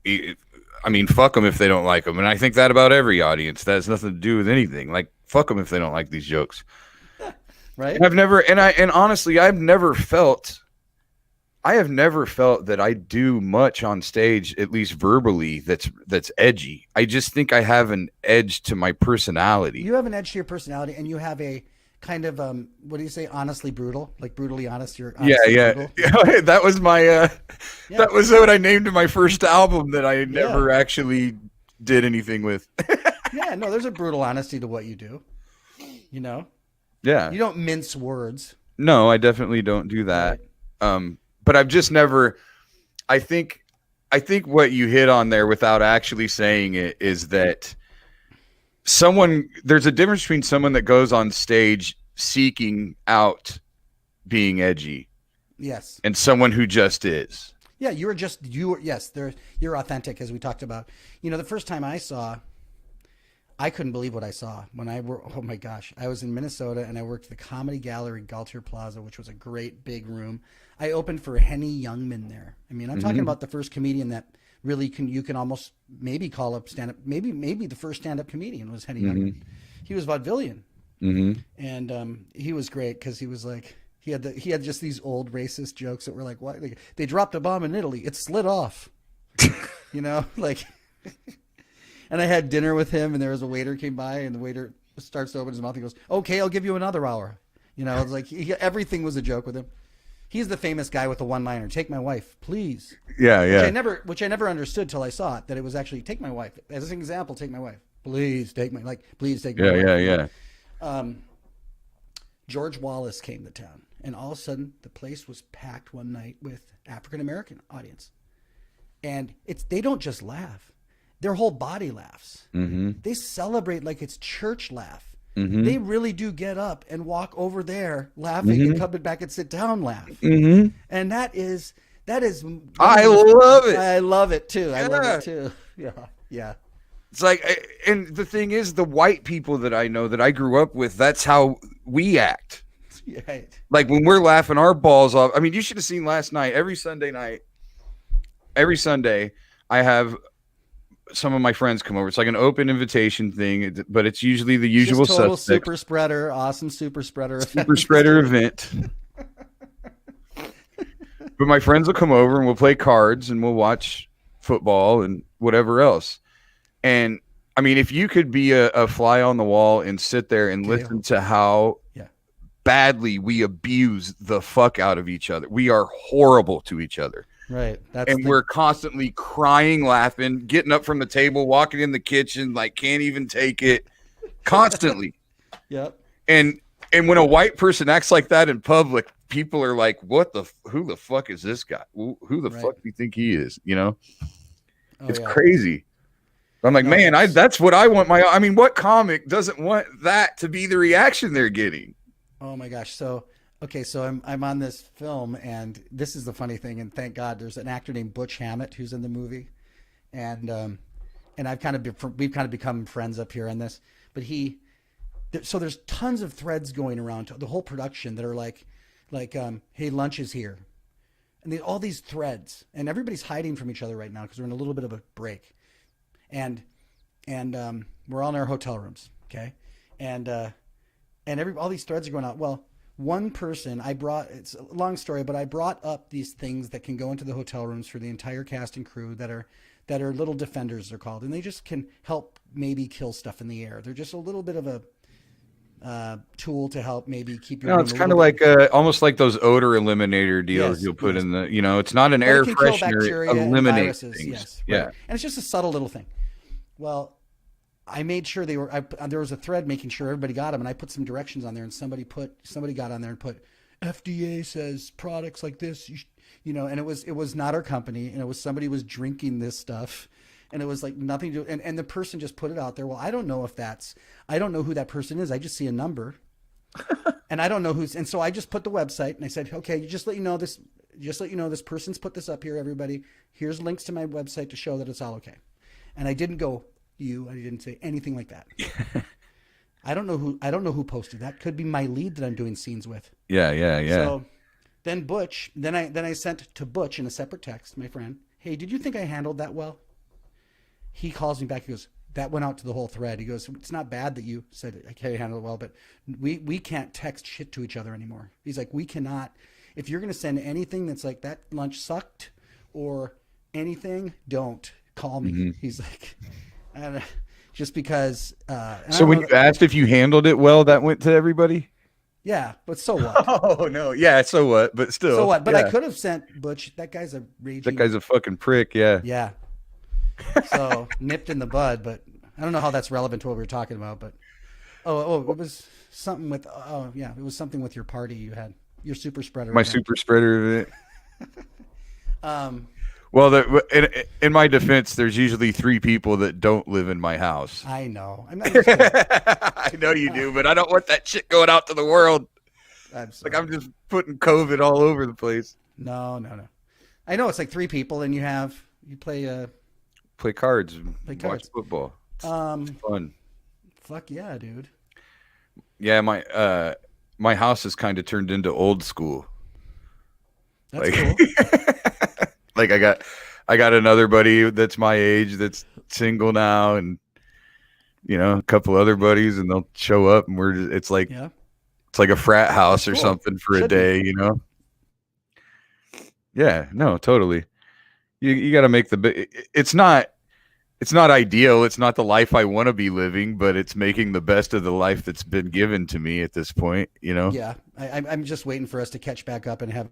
I mean, fuck them if they don't like them, and I think that about every audience. That has nothing to do with anything. Like, fuck them if they don't like these jokes. Right. And honestly, I have never felt that I do much on stage, at least verbally, that's edgy. I just think I have an edge to my personality. You have an edge to your personality, and you have a kind of what do you say? Honestly brutal, like brutally honest. You're honestly brutal. Yeah. That was my that was what I named my first album that I never actually did anything with. Yeah, no, there's a brutal honesty to what you do. You know. Yeah. You don't mince words. No, I definitely don't do that. Right. But I've just never. I think what you hit on there without actually saying it is that there's a difference between someone that goes on stage seeking out being edgy, yes, and someone who just is. Yeah, you're authentic, as we talked about. You know, the first time I couldn't believe what I saw when oh my gosh, I was in Minnesota and I worked at the Comedy Gallery Galtier Plaza, which was a great big room. I opened for Henny Youngman there. I mean, I'm talking about the first comedian that really you can almost maybe call up stand-up. Maybe the first stand-up comedian was Henny Youngman. He was vaudevillian. And he was great because he was like, he had just these old racist jokes that were like, what? Like, they dropped a bomb in Italy. It slid off, you know, like, and I had dinner with him and there was a waiter came by and the waiter starts to open his mouth. He goes, okay, I'll give you another hour. You know, it's like everything was a joke with him. He's the famous guy with the one-liner, take my wife, please. Yeah. Which I never understood till I saw it, that it was actually take my wife. As an example, take my wife. Please take my wife. Yeah. George Wallace came to town, and all of a sudden the place was packed one night with African-American audience. And they don't just laugh. Their whole body laughs. They celebrate like it's church laugh. They really do get up and walk over there laughing and come back and sit down laugh. And that is I love it. I love it too. I love it too. Yeah. It's like, and the thing is, the white people that I know that I grew up with, that's how we act. Right. Like when we're laughing our balls off. I mean, you should have seen last night. Every Sunday, I have some of my friends come over. It's like an open invitation thing, but it's usually the usual just total suspects. Super spreader, awesome super spreader event. But my friends will come over and we'll play cards and we'll watch football and whatever else. And I mean, if you could be a fly on the wall and sit there and listen to how badly we abuse the fuck out of each other. We are horrible to each other. Right. We're constantly crying, laughing, getting up from the table, walking in the kitchen, like can't even take it constantly. Yep. And when a white person acts like that in public, people are like, who the fuck is this guy? Who the fuck do you think he is? You know, it's crazy. I'm like, that's what I want. What comic doesn't want that to be the reaction they're getting? Oh my gosh. So Okay, so I'm on this film, and this is the funny thing. And thank God, there's an actor named Butch Hammett who's in the movie, and I've kind of we've kind of become friends up here on this. But so there's tons of threads going around to the whole production that are hey, lunch is here, and all these threads, and everybody's hiding from each other right now because we're in a little bit of a break, and we're all in our hotel rooms, okay, and all these threads are going out. Well, one person it's a long story, but I brought up these things that can go into the hotel rooms for the entire cast and crew that are little defenders, they're called, and they just can help maybe kill stuff in the air. They're just a little bit of a tool to help maybe keep your No, room it's a kind little of bit. like almost like those odor eliminator deals Yes, you'll put yes. in the, it's not an But air it can kill freshener. It bacteria and eliminates viruses. things. Yes, Yeah. right. And it's just a subtle little thing. Well, I made sure there was a thread making sure everybody got them, and I put some directions on there, and somebody got on there and put FDA says products like this, and it was not our company, and it was somebody was drinking this stuff, and it was like nothing to do, and the person just put it out there. Well, I don't know who that person is. I just see a number. And I don't know and so I just put the website, and I said, okay, just let you know this person's put this up here, everybody. Here's links to my website to show that it's all okay. And I didn't I didn't say anything like that. I don't know who posted that. Could be my lead that I'm doing scenes with. Yeah. So then I sent to Butch in a separate text, my friend, hey, did you think I handled that well? He calls me back. He goes, that went out to the whole thread. He goes, it's not bad that you said I can't handle it well, but we can't text shit to each other anymore. He's like, we cannot. If you're going to send anything that's like that lunch sucked or anything, don't call me. Mm-hmm. He's like, just because. So when you asked if you handled it well, that went to everybody? Yeah, but so what? Oh, no. Yeah, so what? But still. So what? But yeah. I could have sent Butch. That guy's a raging. That guy's a fucking prick, yeah. Yeah. So nipped in the bud, but I don't know how that's relevant to what we were talking about. But it was something with it was something with your party you had, your super spreader. My event. super spreader event. Well, in my defense, there's usually 3 people that don't live in my house. I know. I'm not just kidding. I know you do, but I don't want that shit going out to the world. I'm Like I'm just putting COVID all over the place. No. I know it's like 3 people, and you Play cards and Play watch cards. football. It's fun. Fuck yeah, dude. Yeah, my house has kind of turned into old school. That's Like- cool. Like I got another buddy that's my age that's single now, and a couple other buddies, and they'll show up, and it's like Yeah. it's like a frat house or Cool. something for a Should be. day, Yeah, no, totally. You got to make it's not ideal. It's not the life I want to be living, but it's making the best of the life that's been given to me at this point, Yeah. I'm just waiting for us to catch back up and have.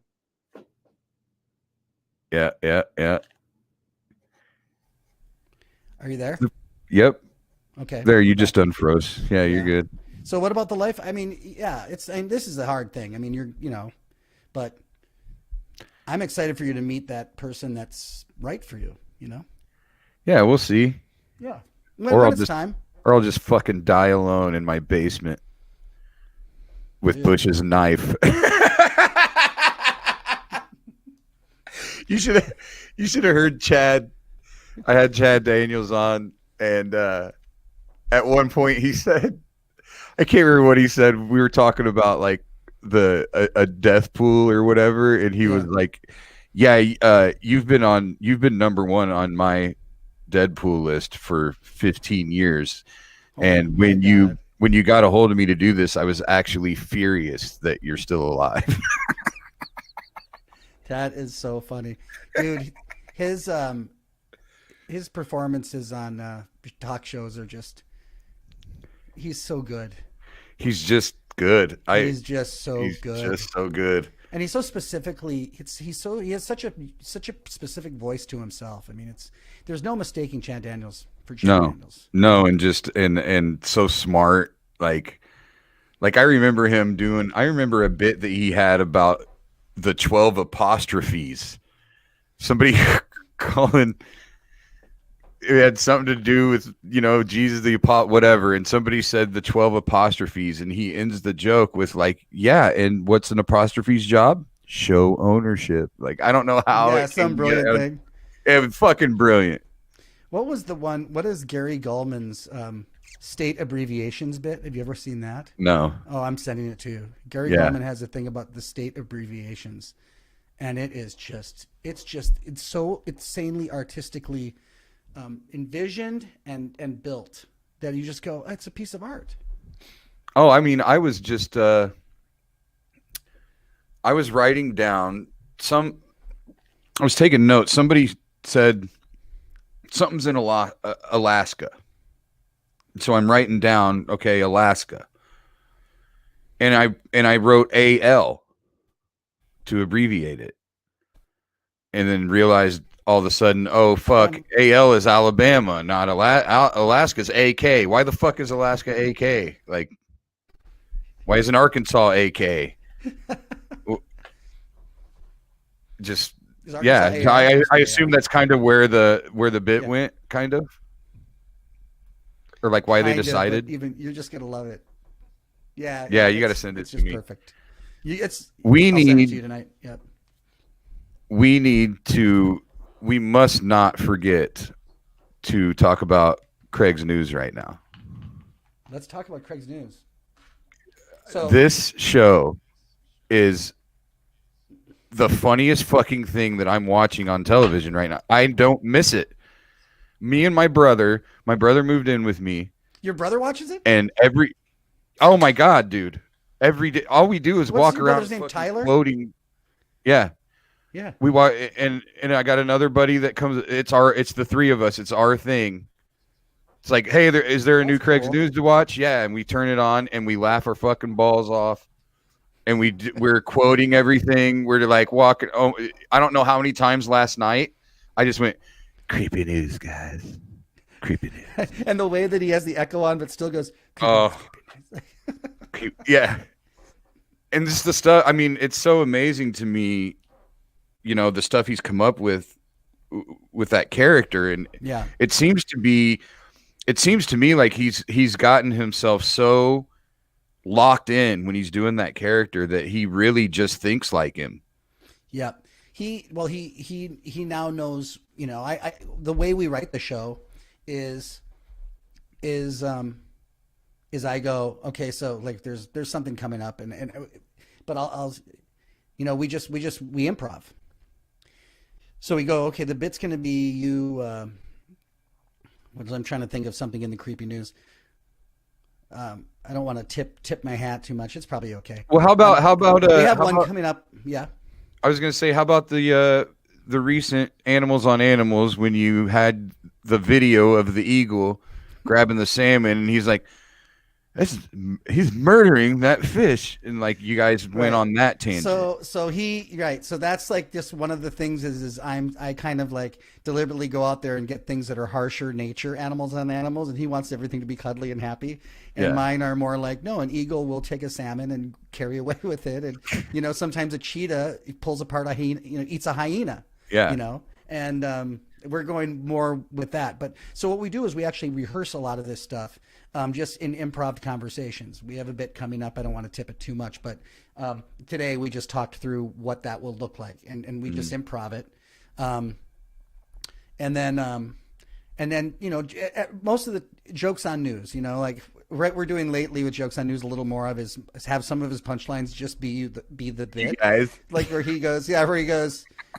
Yeah. Are you there? Yep. Okay. There, you just unfroze. Yeah, you're Yeah. good. So what about the life? I mean, yeah, this is a hard thing. I mean, but I'm excited for you to meet that person that's right for you, Yeah, we'll see. Yeah. Or When I'll it's just- time. Or I'll just fucking die alone in my basement with Dude. Butch's knife. You should have heard Chad. I had Chad Daniels on, and at one point he said, I can't remember what he said. We were talking about like a death pool or whatever, and he was like, "Yeah, you've been number 1 on my Deadpool list for 15 years, and my God. when you got a hold of me to do this, I was actually furious that you're still alive." That is so funny, dude. His performances on talk shows are he's so good. He's just good. He's just so He's good. just so good. And he's so specifically, he has such a specific voice to himself. I mean, there's no mistaking Chad Daniels for Chad Daniels. No, and just and so smart. Like I remember I remember a bit that he had about the 12 apostrophes. Somebody calling it had something to do with, Jesus the apostle, whatever. And somebody said the 12 apostrophes, and he ends the joke with like, yeah. And what's an apostrophe's job? Show ownership. Like, I don't know how Yeah, it came some brilliant together. thing. It was fucking brilliant. What was the one? What is Gary Gulman's state abbreviations bit? Have you ever seen that? No. Oh, I'm sending it to you. Gary Yeah. Gulman has a thing about the state abbreviations, and it's so insanely artistically envisioned and built that you just go, it's a piece of art. Oh, I mean, I was just I was writing down I was taking notes. Somebody said something's in Alaska. So I'm writing down, okay, Alaska. And I wrote AL to abbreviate it. And then realized all of a sudden, oh fuck, AL is Alabama, not Alaska's AK. Why the fuck is Alaska AK? Like, why isn't Arkansas AK? Just yeah, I assume that's kind of where the bit went, kind of, or like why they decided. Even you're just gonna love it. Yeah, yeah, you got to send it to me. Perfect. I'll send it to you tonight. Yep. We must not forget to talk about Craig's news right now. Let's talk about Craig's news. So this show is the funniest fucking thing that I'm watching on television right now. I don't miss it. Me and my brother moved in with me. Your brother watches it? And oh my God, dude. Every day, all we do is walk around. What's your brother's name, Tyler? Floating. Yeah. Yeah. We walk, and I got another buddy that comes. It's the three of us. It's our thing. It's like, hey, is there a new Craig's News to watch? Yeah, and we turn it on and we laugh our fucking balls off, and we're quoting everything. We're like walking. Oh, I don't know how many times last night I just went, creepy news, guys, creepy news. And the way that he has the echo on, but still goes, yeah. And just the stuff. I mean, it's so amazing to me. The stuff he's come up with that character, and yeah, it seems to me like he's gotten himself so locked in when he's doing that character that he really just thinks like him. Yeah. He now knows, I the way we write the show is I go, okay, so like there's something coming up but I'll we improv. So we go, okay, the bit's going to be you, I'm trying to think of something in the creepy news. I don't want to tip my hat too much. It's probably okay. Well, how about we have one coming up. Yeah. I was going to say, how about the recent Animals on Animals when you had the video of the eagle grabbing the salmon and he's like, he's murdering that fish, and like you guys went on that tangent. So that's like just one of the things is I kind of like deliberately go out there and get things that are harsher nature animals on animals, and he wants everything to be cuddly and happy, and mine are more like, no, an eagle will take a salmon and carry away with it, and sometimes a cheetah pulls apart a hyena, eats a hyena, and we're going more with that. But so what we do is we actually rehearse a lot of this stuff. Just in improv conversations. We have a bit coming up. I don't want to tip it too much, but today we just talked through what that will look like, and we just improv it. And then most of the jokes on news, like we're doing lately with jokes on news a little more of is have some of his punchlines just be the bit, you guys. Like where he goes,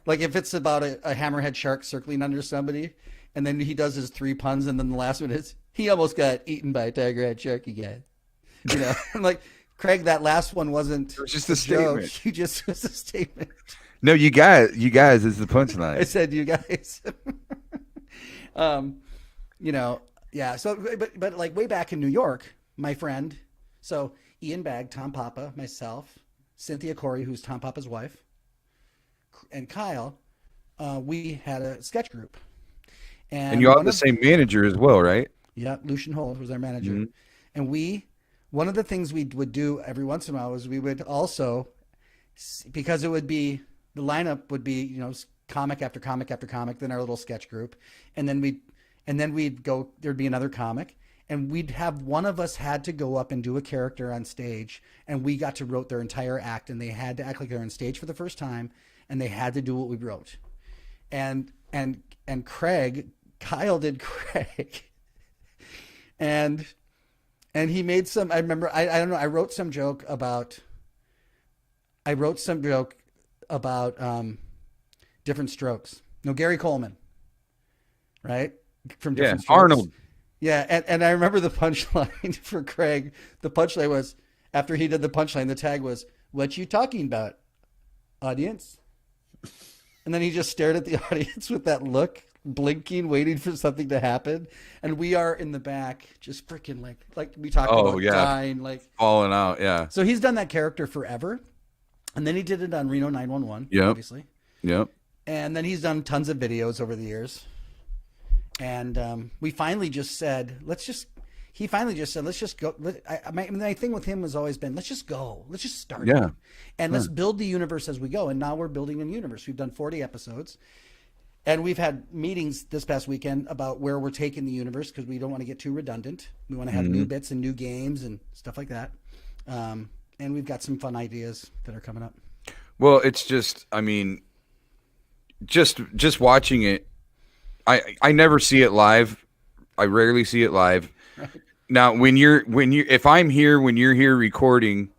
like if it's about a hammerhead shark circling under somebody, and then he does his 3 puns, and then the last one is, he almost got eaten by a tiger-head shark again. I'm like, Craig, that last one wasn't just a statement. Joke. You just was a statement. No, you guys is the punchline. I said you guys. Yeah. So, but like way back in New York, my friend, so Ian Bagg, Tom Papa, myself, Cynthia Corey, who's Tom Papa's wife, and Kyle, we had a sketch group. And you all have the same manager as well, right? Yeah, Lucian Holt was our manager. Mm-hmm. And one of the things we would do every once in a while was we would also, because the lineup would be, comic after comic after comic, then our little sketch group. And then and then there'd be another comic, and we'd have one of us had to go up and do a character on stage, and we got to wrote their entire act, and they had to act like they're on stage for the first time, and they had to do what we wrote. And Kyle did Craig, and he made some. I remember. I don't know. I wrote some joke about Different Strokes. No, Gary Coleman, right? From Different Strokes. Arnold. Yeah, and I remember the punchline for Craig. The punchline was, after he did the punchline, the tag was, "What you talking about, audience?" And then he just stared at the audience with that look, blinking, waiting for something to happen. And we are in the back, just freaking like we talked about dying, like falling out. Yeah. So he's done that character forever, and then he did it on Reno 911. Yep. Obviously. Yep. And then he's done tons of videos over the years. And we finally just said, let's just go. My thing with him has always been, let's just go. Let's just start. Yeah. And let's build the universe as we go. And now we're building a universe. We've done 40 episodes. And we've had meetings this past weekend about where we're taking the universe, because we don't want to get too redundant. We want to have new bits and new games and stuff like that. And we've got some fun ideas that are coming up. Well, it's just, I mean, just watching it, I never see it live. I rarely see it live. Right. Now, if I'm here when you're here recording,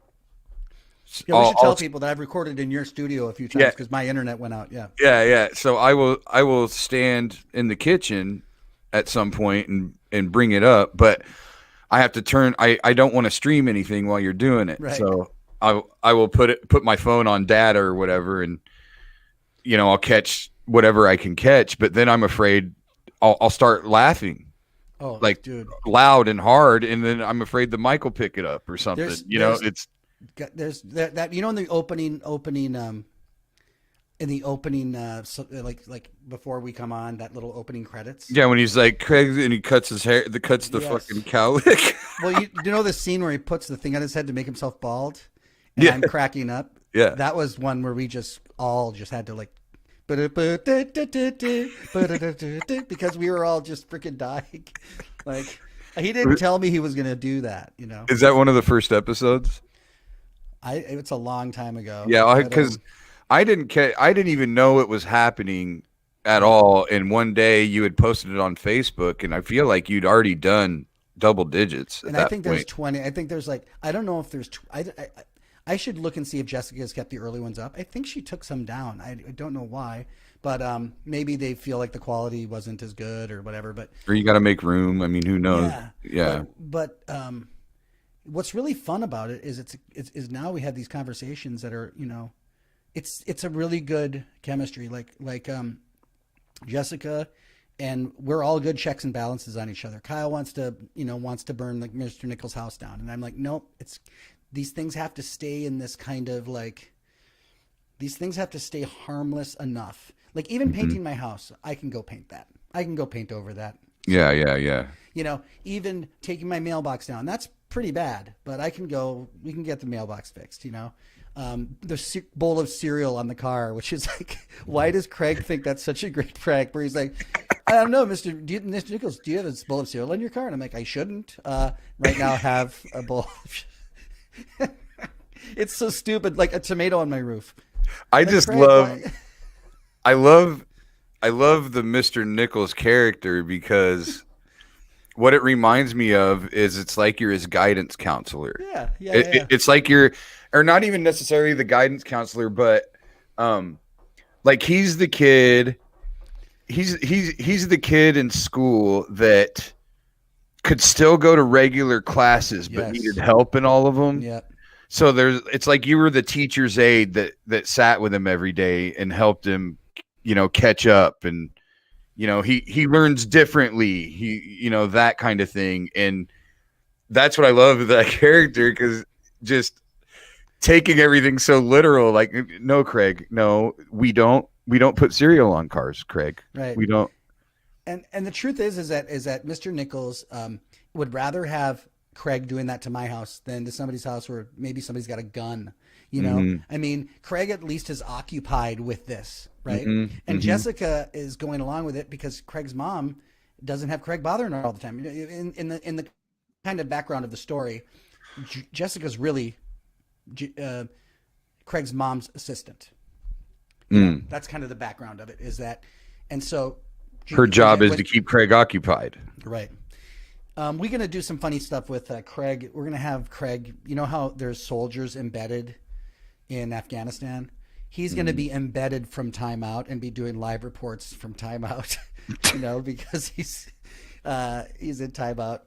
yeah, we should tell people that I've recorded in your studio a few times because my internet went out. Yeah. Yeah. So I will stand in the kitchen at some point and bring it up, but I have to turn. I don't want to stream anything while you're doing it. Right. So I will put my phone on data or whatever, and I'll catch whatever I can catch. But then I'm afraid I'll start laughing. Oh, like dude, loud and hard, and then I'm afraid the mic will pick it up or something. There's that in the opening like before we come on, that little opening credits. Yeah, when he's like Craig and he cuts his hair, cuts the fucking cowlick. Well, you know the scene where he puts the thing on his head to make himself bald, and I'm cracking up. Yeah, that was one where we all had to like, because we were all just freaking dying. Like, he didn't tell me he was going to do that. Is that one of the first episodes? It's a long time ago. Yeah, because I didn't even know it was happening at all. And one day you had posted it on Facebook, and I feel like you'd already done double digits. And I think there's 20. I think there's I don't know if there's. I should look and see if Jessica has kept the early ones up. I think she took some down. I don't know why, but maybe they feel like the quality wasn't as good or whatever. Or you got to make room. I mean, who knows? Yeah. But what's really fun about it is it's now we have these conversations that are it's a really good chemistry. Like Jessica, and we're all good checks and balances on each other. Kyle wants to burn like Mr. Nichols' house down, and I'm like, nope. These things have to stay in this kind of these things have to stay harmless enough. Like even painting my house, I can go paint that. I can go paint over that. Yeah. Even taking my mailbox down, that's pretty bad, but we can get the mailbox fixed, the bowl of cereal on the car, which is like, why does Craig think that's such a great prank? Where he's like, I don't know, Mr. Nichols, do you have a bowl of cereal in your car? And I'm like, I shouldn't right now have a bowl of It's so stupid, like a tomato on my roof. I love the Mr. Nichols character, because what it reminds me of is it's like you're his guidance counselor. Yeah. It's like or not even necessarily the guidance counselor, but like he's the kid. He's the kid in school that could still go to regular classes, but needed help in all of them. Yeah. So it's like you were the teacher's aide that sat with him every day and helped him, catch up, and he learns differently. He that kind of thing, and that's what I love of that character, because just taking everything so literal. Like, no, Craig, no, we don't put cereal on cars, Craig. Right. We don't. And the truth is that Mr. Nichols would rather have Craig doing that to my house than to somebody's house where maybe somebody's got a gun. I mean, Craig at least is occupied with this, right? And Jessica is going along with it because Craig's mom doesn't have Craig bothering her all the time. In the kind of background of the story, Jessica's really Craig's mom's assistant. That's kind of the background of it. Is that, and so her job is to keep Craig occupied. Right. We're going to do some funny stuff with Craig. We're going to have Craig, you know how there's soldiers embedded in Afghanistan? He's going to be embedded from timeout and be doing live reports from timeout, because he's in timeout.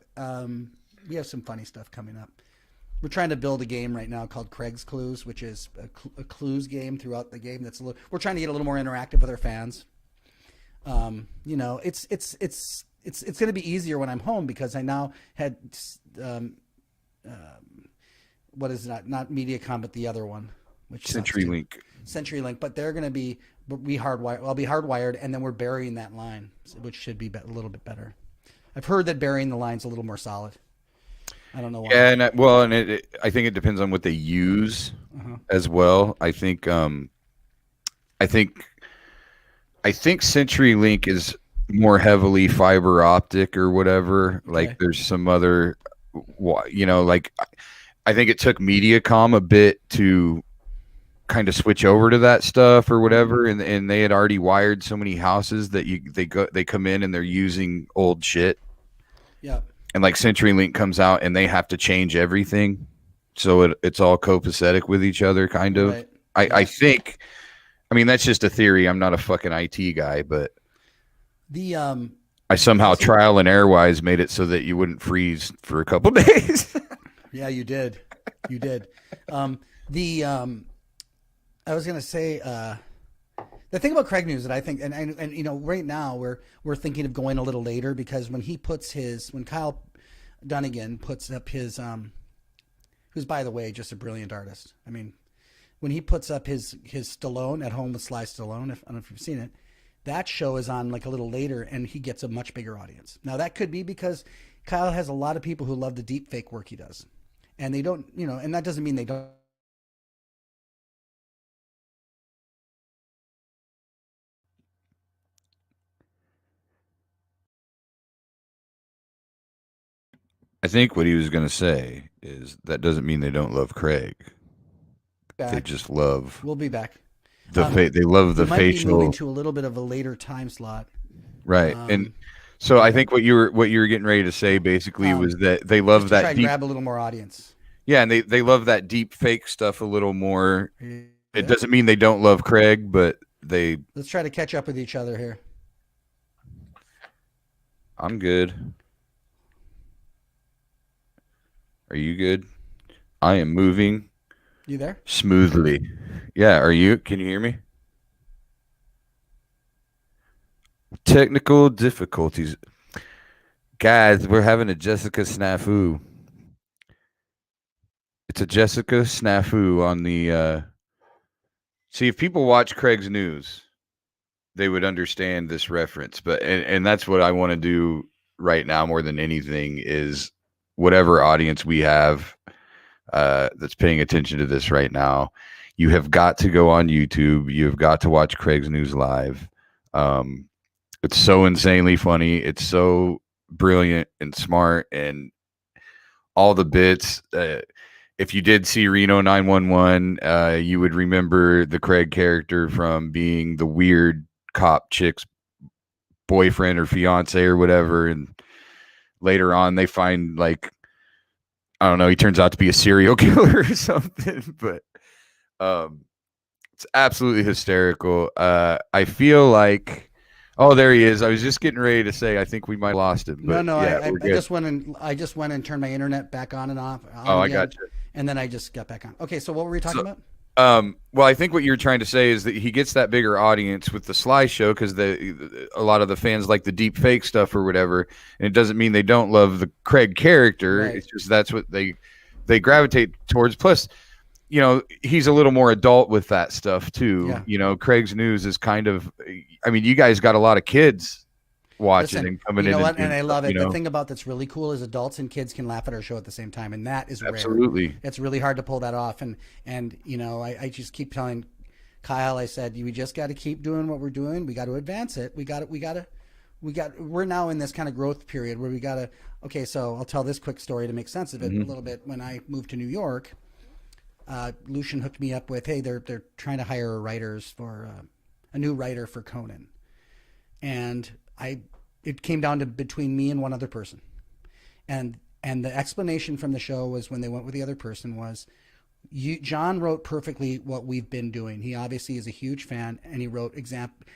We have some funny stuff coming up. We're trying to build a game right now called Craig's Clues, which is a clues game throughout the game. We're trying to get a little more interactive with our fans. It's going to be easier when I'm home because I now had what is not MediaCom, but the other one, which CenturyLink. But they're going to be hardwired. I'll be hardwired, and then we're burying that line, which should be a little bit better. I've heard that burying the line's a little more solid. I don't know why. Yeah, and I think it depends on what they use as well. I think CenturyLink is more heavily fiber optic or whatever. Okay. Like there's some other, like I think it took MediaCom a bit to kind of switch over to that stuff or whatever, and they had already wired so many houses that they come in and they're using old shit. Yeah. And like CenturyLink comes out and they have to change everything, so it's all copacetic with each other, kind of. Right. I think. I mean, that's just a theory. I'm not a fucking IT guy, but I somehow trial and error-wise made it so that you wouldn't freeze for a couple days. Yeah, you did. You did. I was gonna say the thing about Craig News that I think, and right now we're thinking of going a little later because when Kyle Dunnigan puts up his who's by the way just a brilliant artist. I mean, when he puts up his Stallone at Home with Sly Stallone, I don't know if you've seen it, that show is on like a little later and he gets a much bigger audience. Now that could be because Kyle has a lot of people who love the deep fake work he does. And they don't, and that doesn't mean they don't. I think what he was going to say is that doesn't mean they don't love Craig. Back. They just love. We'll be back. They love the might facial. Be moving to a little bit of a later time slot. Right, and so I think what you were getting ready to say basically was that they love that. Try to grab a little more audience. Yeah, and they love that deep fake stuff a little more. Yeah. It doesn't mean they don't love Craig, but they. Let's try to catch up with each other here. I'm good. Are you good? I am moving. You there? Smoothly. Yeah, are you? Can you hear me? Technical difficulties. Guys, we're having a Jessica snafu. It's a Jessica snafu on the See, if people watch Craig's News, they would understand this reference, but and that's what I want to do right now more than anything is whatever audience we have that's paying attention to this right now, you have got to go on YouTube. You've got to watch Craig's News live. It's so insanely funny. It's so brilliant and smart, and all the bits. If you did see Reno 911, you would remember the Craig character from being the weird cop chick's boyfriend or fiance or whatever, and later on they find like, I don't know, he turns out to be a serial killer or something, but it's absolutely hysterical. I feel like, oh, there he is. I was just getting ready to say I think we might have lost him. But no, yeah, I just went and turned my internet back on and off. I got you. And then I just got back on. Okay, so what were we talking about? Well, I think what you're trying to say is that he gets that bigger audience with the Sly Show because a lot of the fans like the deep fake stuff or whatever, and it doesn't mean they don't love the Craig character. Right. It's just that's what they gravitate towards. Plus, he's a little more adult with that stuff too. Yeah. Craig's News is kind of, I mean, you guys got a lot of kids watching and coming in. And I love it. The thing about that's really cool is adults and kids can laugh at our show at the same time, and that is absolutely rare. It's really hard to pull that off. And I just keep telling Kyle, I said, we just got to keep doing what we're doing. We got to advance it. We got to we're now in this kind of growth period where we got to, okay, so I'll tell this quick story to make sense of it a little bit. When I moved to New York, Lucian hooked me up with, hey, they're trying to hire writers for a new writer for Conan. And it came down to between me and one other person. And the explanation from the show was, when they went with the other person, was, John wrote perfectly what we've been doing. He obviously is a huge fan, and he wrote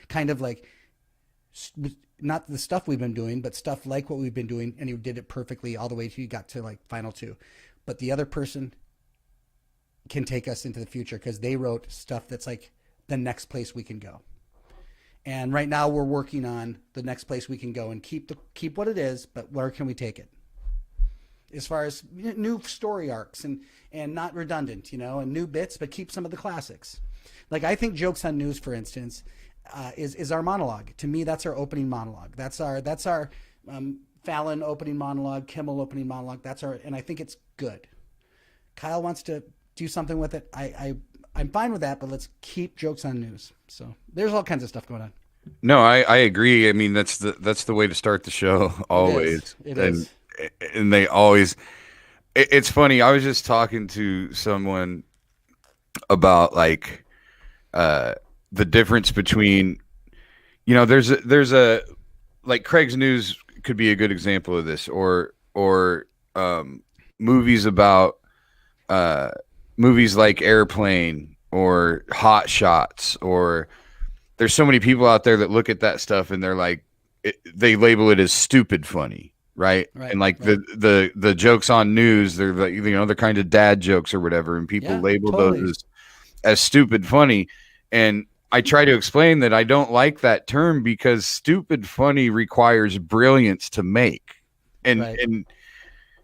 kind of like, not the stuff we've been doing, but stuff like what we've been doing, and he did it perfectly all the way till he got to like final two. But the other person can take us into the future because they wrote stuff that's like the next place we can go. And right now we're working on the next place we can go and keep what it is, but where can we take it? As far as new story arcs and not redundant, and new bits, but keep some of the classics. Like, I think Jokes on News, for instance, is our monologue. To me, that's our opening monologue. That's our Fallon opening monologue, Kimmel opening monologue. And I think it's good. Kyle wants to do something with it. I'm fine with that, but let's keep Jokes on News. So there's all kinds of stuff going on. No, I agree. I mean, that's the way to start the show always. It is. And they always. It's funny. I was just talking to someone about like the difference between, there's a like Craig's News could be a good example of this, or movies about movies like Airplane or Hot Shots, or there's so many people out there that look at that stuff and they're like, they label it as stupid funny, right? And like the jokes on news, they're like, they're kind of dad jokes or whatever, and people label those as stupid funny. And I try to explain that I don't like that term because stupid funny requires brilliance to make, and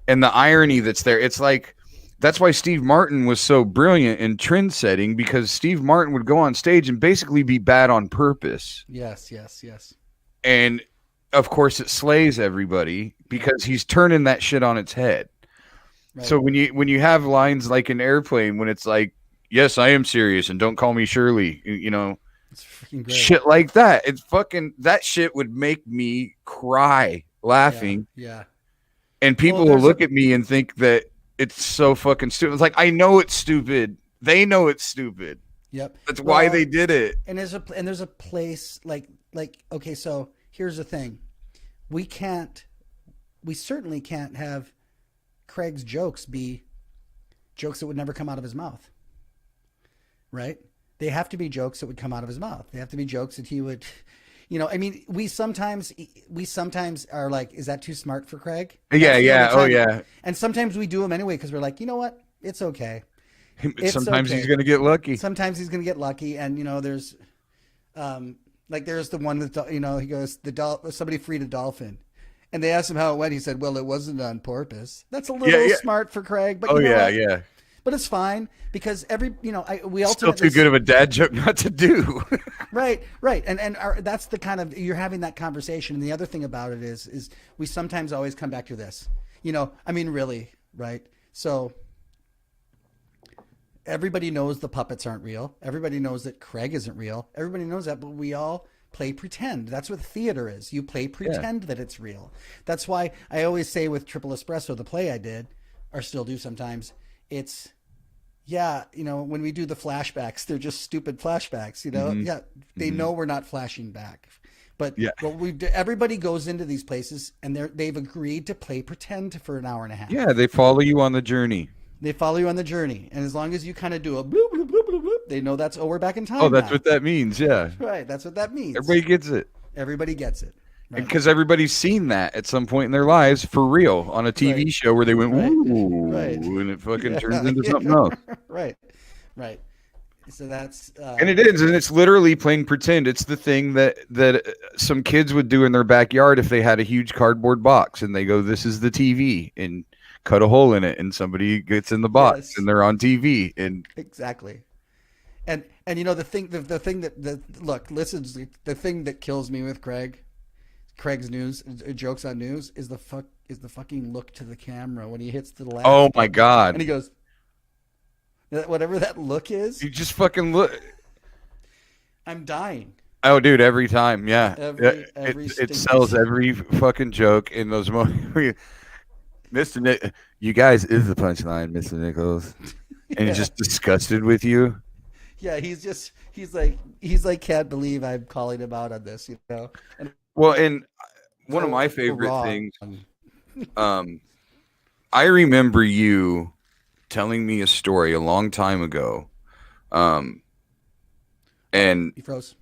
the irony that's there. It's like, that's why Steve Martin was so brilliant in trend setting, because Steve Martin would go on stage and basically be bad on purpose. Yes. And of course it slays everybody because he's turning that shit on its head. Right. So when you have lines like in Airplane, when it's like, yes, I am serious and don't call me Shirley, it's freaking great. Shit like that. It's fucking, that shit would make me cry laughing. Yeah. And people will look at me and think that it's so fucking stupid. It's like, I know it's stupid. They know it's stupid. Yep. That's why they did it. And there's a place like, okay, so here's the thing. We certainly can't have Craig's jokes be jokes that would never come out of his mouth. Right? They have to be jokes that would come out of his mouth. They have to be jokes that he would, I mean, we sometimes are like, is that too smart for Craig? Yeah. Oh, yeah. And sometimes we do them anyway because we're like, you know what? It's okay. Sometimes he's going to get lucky. And, there's there's the one that, he goes, somebody freed a dolphin. And they asked him how it went. He said, well, it wasn't on purpose. That's a little smart for Craig. But yeah. But it's fine because we ultimately still too good of a dad joke not to do. Right. And that's the kind of, you're having that conversation. And the other thing about it is we sometimes always come back to this, really, right? So everybody knows the puppets aren't real. Everybody knows that Craig isn't real. Everybody knows that, but we all play pretend. That's what theater is. You play pretend that it's real. That's why I always say with Triple Espresso, the play I did, or still do sometimes, it's, when we do the flashbacks, they're just stupid flashbacks, they know we're not flashing back. But everybody goes into these places and they've agreed to play pretend for an hour and a half. Yeah, they follow you on the journey. And as long as you kind of do a bloop, bloop, bloop, bloop, bloop, they know that's, we're back in time. Oh, that's what that means. Yeah. Right. That's what that means. Everybody gets it. Right. Because everybody's seen that at some point in their lives for real on a TV show where they went, ooh, and it fucking turns into something else. Right. So that's... and it is, and it's literally playing pretend. It's the thing that some kids would do in their backyard if they had a huge cardboard box and they go, this is the TV, and cut a hole in it, and somebody gets in the box and they're on TV. And exactly. And the thing that kills me with Craig's News, Jokes on News, is the fucking look to the camera when he hits the laugh. Oh my God. And he goes, whatever that look is. You just fucking look. I'm dying. Oh, dude, every time, yeah. Every It stinking sells time. every fucking joke in those moments. Mr. Nick, you guys is the punchline, Mr. Nichols, and he's Yeah. just disgusted with you. Yeah, he's like can't believe I'm calling him out on this, you know. And Well, and one of so my favorite wrong. things, um, I remember you telling me a story a long time ago, um, Oh, and he froze.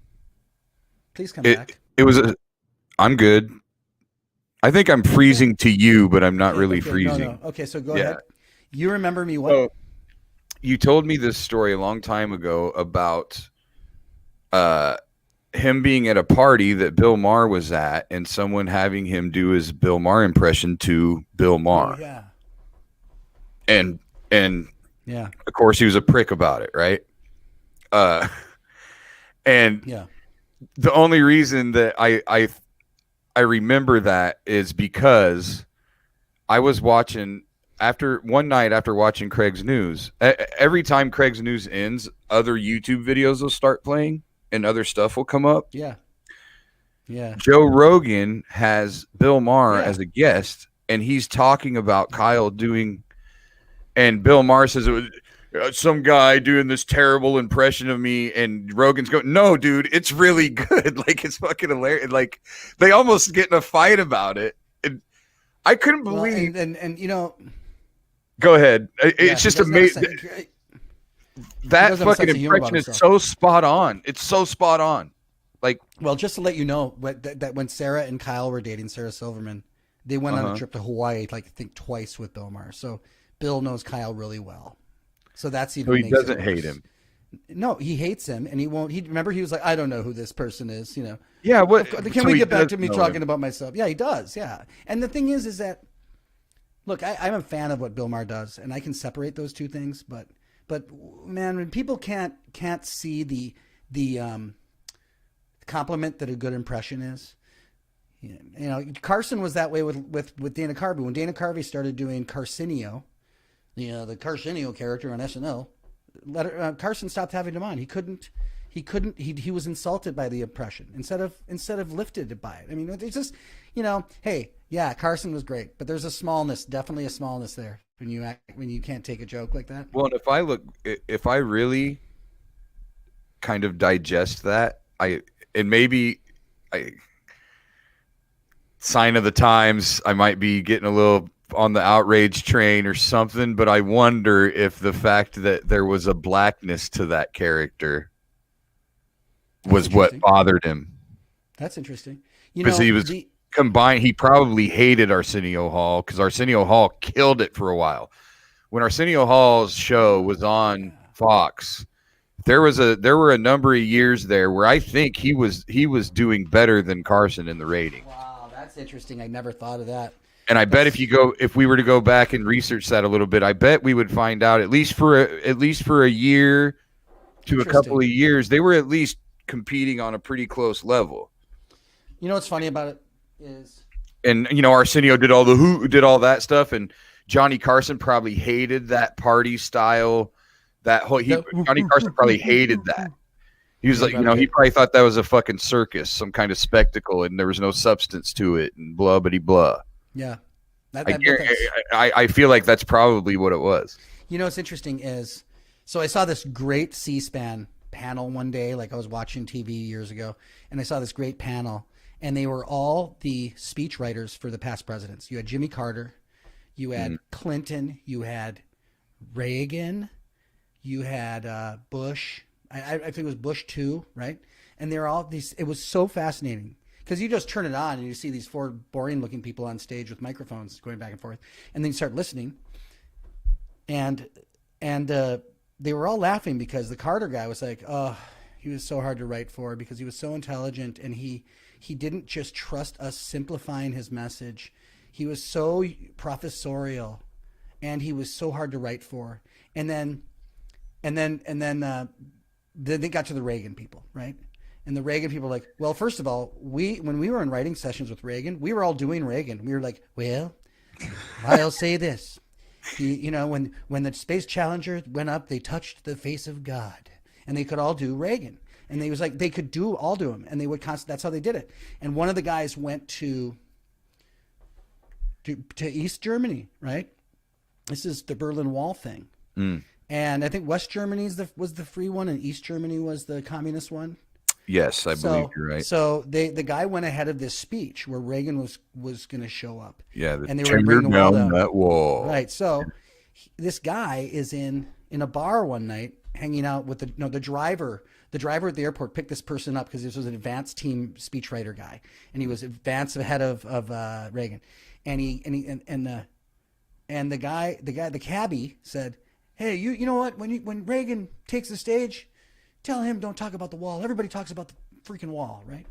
Please come it back. it was a. I'm good. I think I'm Okay. freezing to you, but I'm not Okay, really okay. No, no. freezing. Okay, so go Yeah. ahead. You remember me what? So you told me this story a long time ago about uh him being at a party that Bill Maher was at and someone having him do his Bill Maher impression to Bill Oh Maher. yeah. And and Yeah. of course he was a prick about it, right? Uh and Yeah. the only reason that I remember that is because I was watching after one night after watching Craig's News. Every time Craig's News ends, other YouTube videos will start playing and other stuff will come up. Yeah. Yeah. Joe Rogan has Bill Maher Yeah. as a guest, and he's talking about Kyle doing, and Bill Maher says it was some guy doing this terrible impression of me, and Rogan's going, "No, dude, it's really good. Like it's fucking hilarious. Like they almost get in a fight about it." And I couldn't Well, believe. and you know, Go ahead. yeah, It's he just doesn't have a amazing. he That doesn't have a fucking sense of humor about impression is himself. so spot on. It's so spot on. Like, Well, just to let you know, that when Sarah and Kyle were dating, Sarah Silverman, they went on a uh-huh. trip to Hawaii, like I think twice with Bill Maher. So Bill knows Kyle really well. So that's So even he makes it doesn't hate worse. him. No, he hates him, and he won't. He remember he was like, I don't know who this person is. You know, Yeah. What? can So we he get back does to me know talking him. about myself? Yeah, he does. Yeah, and the thing is that look, I'm a fan of what Bill Maher does, and I can separate those two things. But man, when people can't see the compliment that a good impression is, you know, Carson was that way with Dana Carvey. When Dana Carvey started doing Carcinio, the Carcinio character on SNL, Carson stopped having him on. He couldn't. He was insulted by the impression instead of lifted by it. I mean, it's just, hey, yeah, Carson was great, but there's a smallness, definitely a smallness there when you can't take a joke like that. Well, and if I really kind of digest that, and maybe I sign of the times, I might be getting a little on the outrage train or something, but I wonder if the fact that there was a blackness to that character That's was what interesting. bothered him That's interesting. because he was The combined. He probably hated Arsenio Hall because Arsenio Hall killed it for a while. When Arsenio Hall's show was on yeah. Fox, there were a number of years there where I think he was doing better than Carson in the ratings. Wow, that's interesting. I never thought of that. And I bet That's if we were to go back and research that a little bit, I bet we would find out at least for a year to a couple interesting. of years, they were at least competing on a pretty close level. You know what's funny about it is And Arsenio did all that stuff, and Johnny Carson probably hated that party style. the Johnny Carson probably hated that. He was yeah, he like, probably he did. probably thought that was a fucking circus, some kind of spectacle, and there was no substance to it, and blah bitty blah. Yeah, I that's I feel like that's probably what it was. what's interesting is, so I saw this great C-SPAN panel one day, like I was watching TV years ago, and I saw this great panel, and they were all the speech writers for the past presidents. You had Jimmy Carter, you had Clinton, you had Reagan, you had Bush. I think it was Bush too, right? And they're all these. It was so fascinating because you just turn it on and you see these four boring-looking people on stage with microphones going back and forth, and then you start listening, and and they were all laughing because the Carter guy was like, oh, he was so hard to write for because he was so intelligent and he didn't just trust us simplifying his message. He was so professorial, and he was so hard to write for. And then they got to the Reagan people, right? And the Reagan people were like, well, first of all, when we were in writing sessions with Reagan, we were all doing Reagan. We were like, well, I'll say this. When the Space Challenger went up, they touched the face of God. And they could all do Reagan. And they was like they could all do them, and they would that's how they did it. And one of the guys went to East Germany, right? This is the Berlin Wall thing. And I think West Germany was the free one, and East Germany was the communist one. Yes, I believe you're right. So the guy went ahead of this speech where Reagan was going to show up. Yeah, and they were going to bring the wall down. That wall. Right. So this guy is in a bar one night, hanging out with the driver. The driver at the airport picked this person up because this was an advanced team speechwriter guy, and he was advanced ahead of Reagan, and the cabbie said, "Hey, you know what? When Reagan takes the stage, tell him don't talk about the wall. Everybody talks about the freaking wall, right?"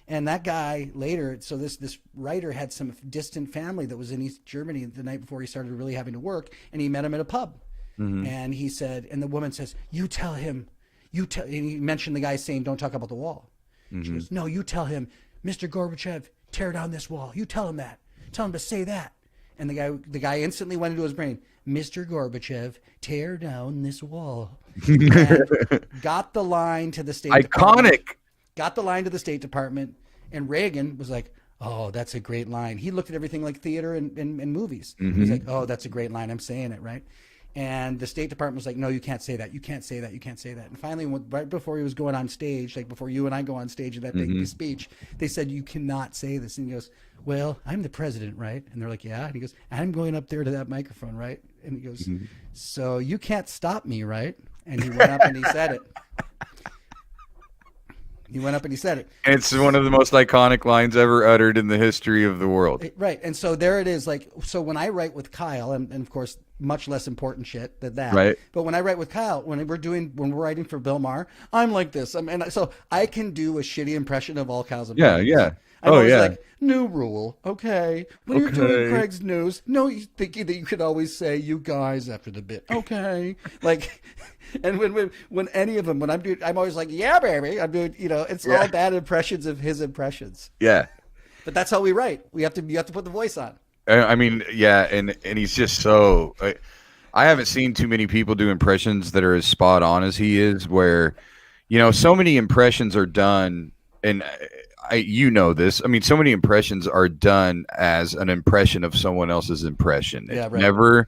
And that guy later, so this writer had some distant family that was in East Germany the night before he started really having to work, and he met him at a pub. And he said, and the woman says, "You tell him, and he mentioned the guy saying, don't talk about the wall." She goes, "No, you tell him, Mr. Gorbachev, tear down this wall. You tell him that. Tell him to say that." And the guy instantly went into his brain, "Mr. Gorbachev, tear down this wall." And got the line to the State Department. Iconic. Got the line to the State Department, and Reagan was like, "Oh, that's a great line." He looked at everything like theater and movies. He's like, "Oh, that's a great line. I'm saying it right." And the State Department was like, "No, you can't say that. You can't say that. You can't say that." And finally, right before he was going on stage, like before you and I go on stage in that big speech, they said, "You cannot say this." And he goes, "Well, I'm the president, right?" And they're like, "Yeah." And he goes, "I'm going up there to that microphone, right?" And he goes, "So you can't stop me, right?" And he went up and he said it. He went up and he said it. It's one of the most iconic lines ever uttered in the history of the world. Right. And so there it is. Like, so when I write with Kyle, and of course, much less important shit than that. Right. But when I write with Kyle, when we're writing for Bill Maher, I'm like this. So I can do a shitty impression of all Kyle's impressions. Yeah. I'm always like, new rule. Okay. When you're doing Okay. Craig's news, no, you thinking that you could always say "you guys" after the bit. Okay. Like, and when any of them, when I'm doing, I'm always like, "Yeah, baby." I'm doing, it's all bad impressions of his impressions. Yeah. But that's how we write. You have to put the voice on. I mean, yeah, and he's just so. I haven't seen too many people do impressions that are as spot on as he is. Where, so many impressions are done, and you know this. I mean, so many impressions are done as an impression of someone else's impression. Yeah, It's right. never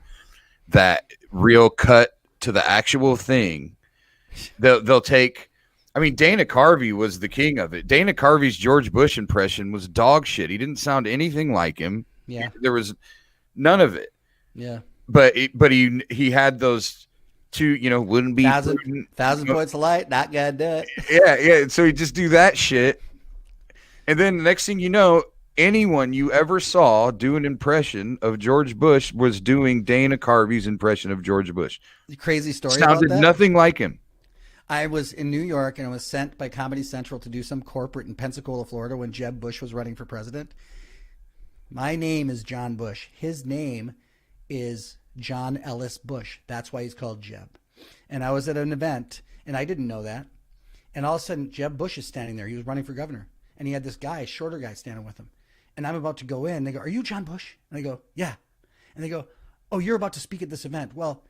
that real cut to the actual thing. They'll take. I mean, Dana Carvey was the king of it. Dana Carvey's George Bush impression was dog shit. He didn't sound anything like him. Yeah. There was none of it. Yeah. But he had those two, wouldn't be thousand points of light, not gonna do it. Yeah. So he just do that shit. And then the next thing you know, anyone you ever saw do an impression of George Bush was doing Dana Carvey's impression of George Bush. Crazy story Sounded about that. nothing like him. I was in New York and I was sent by Comedy Central to do some corporate in Pensacola, Florida when Jeb Bush was running for president. My name is John Bush. His name is John Ellis Bush. That's why he's called Jeb. And I was at an event and I didn't know that. And all of a sudden, Jeb Bush is standing there. He was running for governor. And he had this guy, shorter guy, standing with him. And I'm about to go in. They go, "Are you John Bush?" And I go, "Yeah." And they go, "Oh, you're about to speak at this event." Well,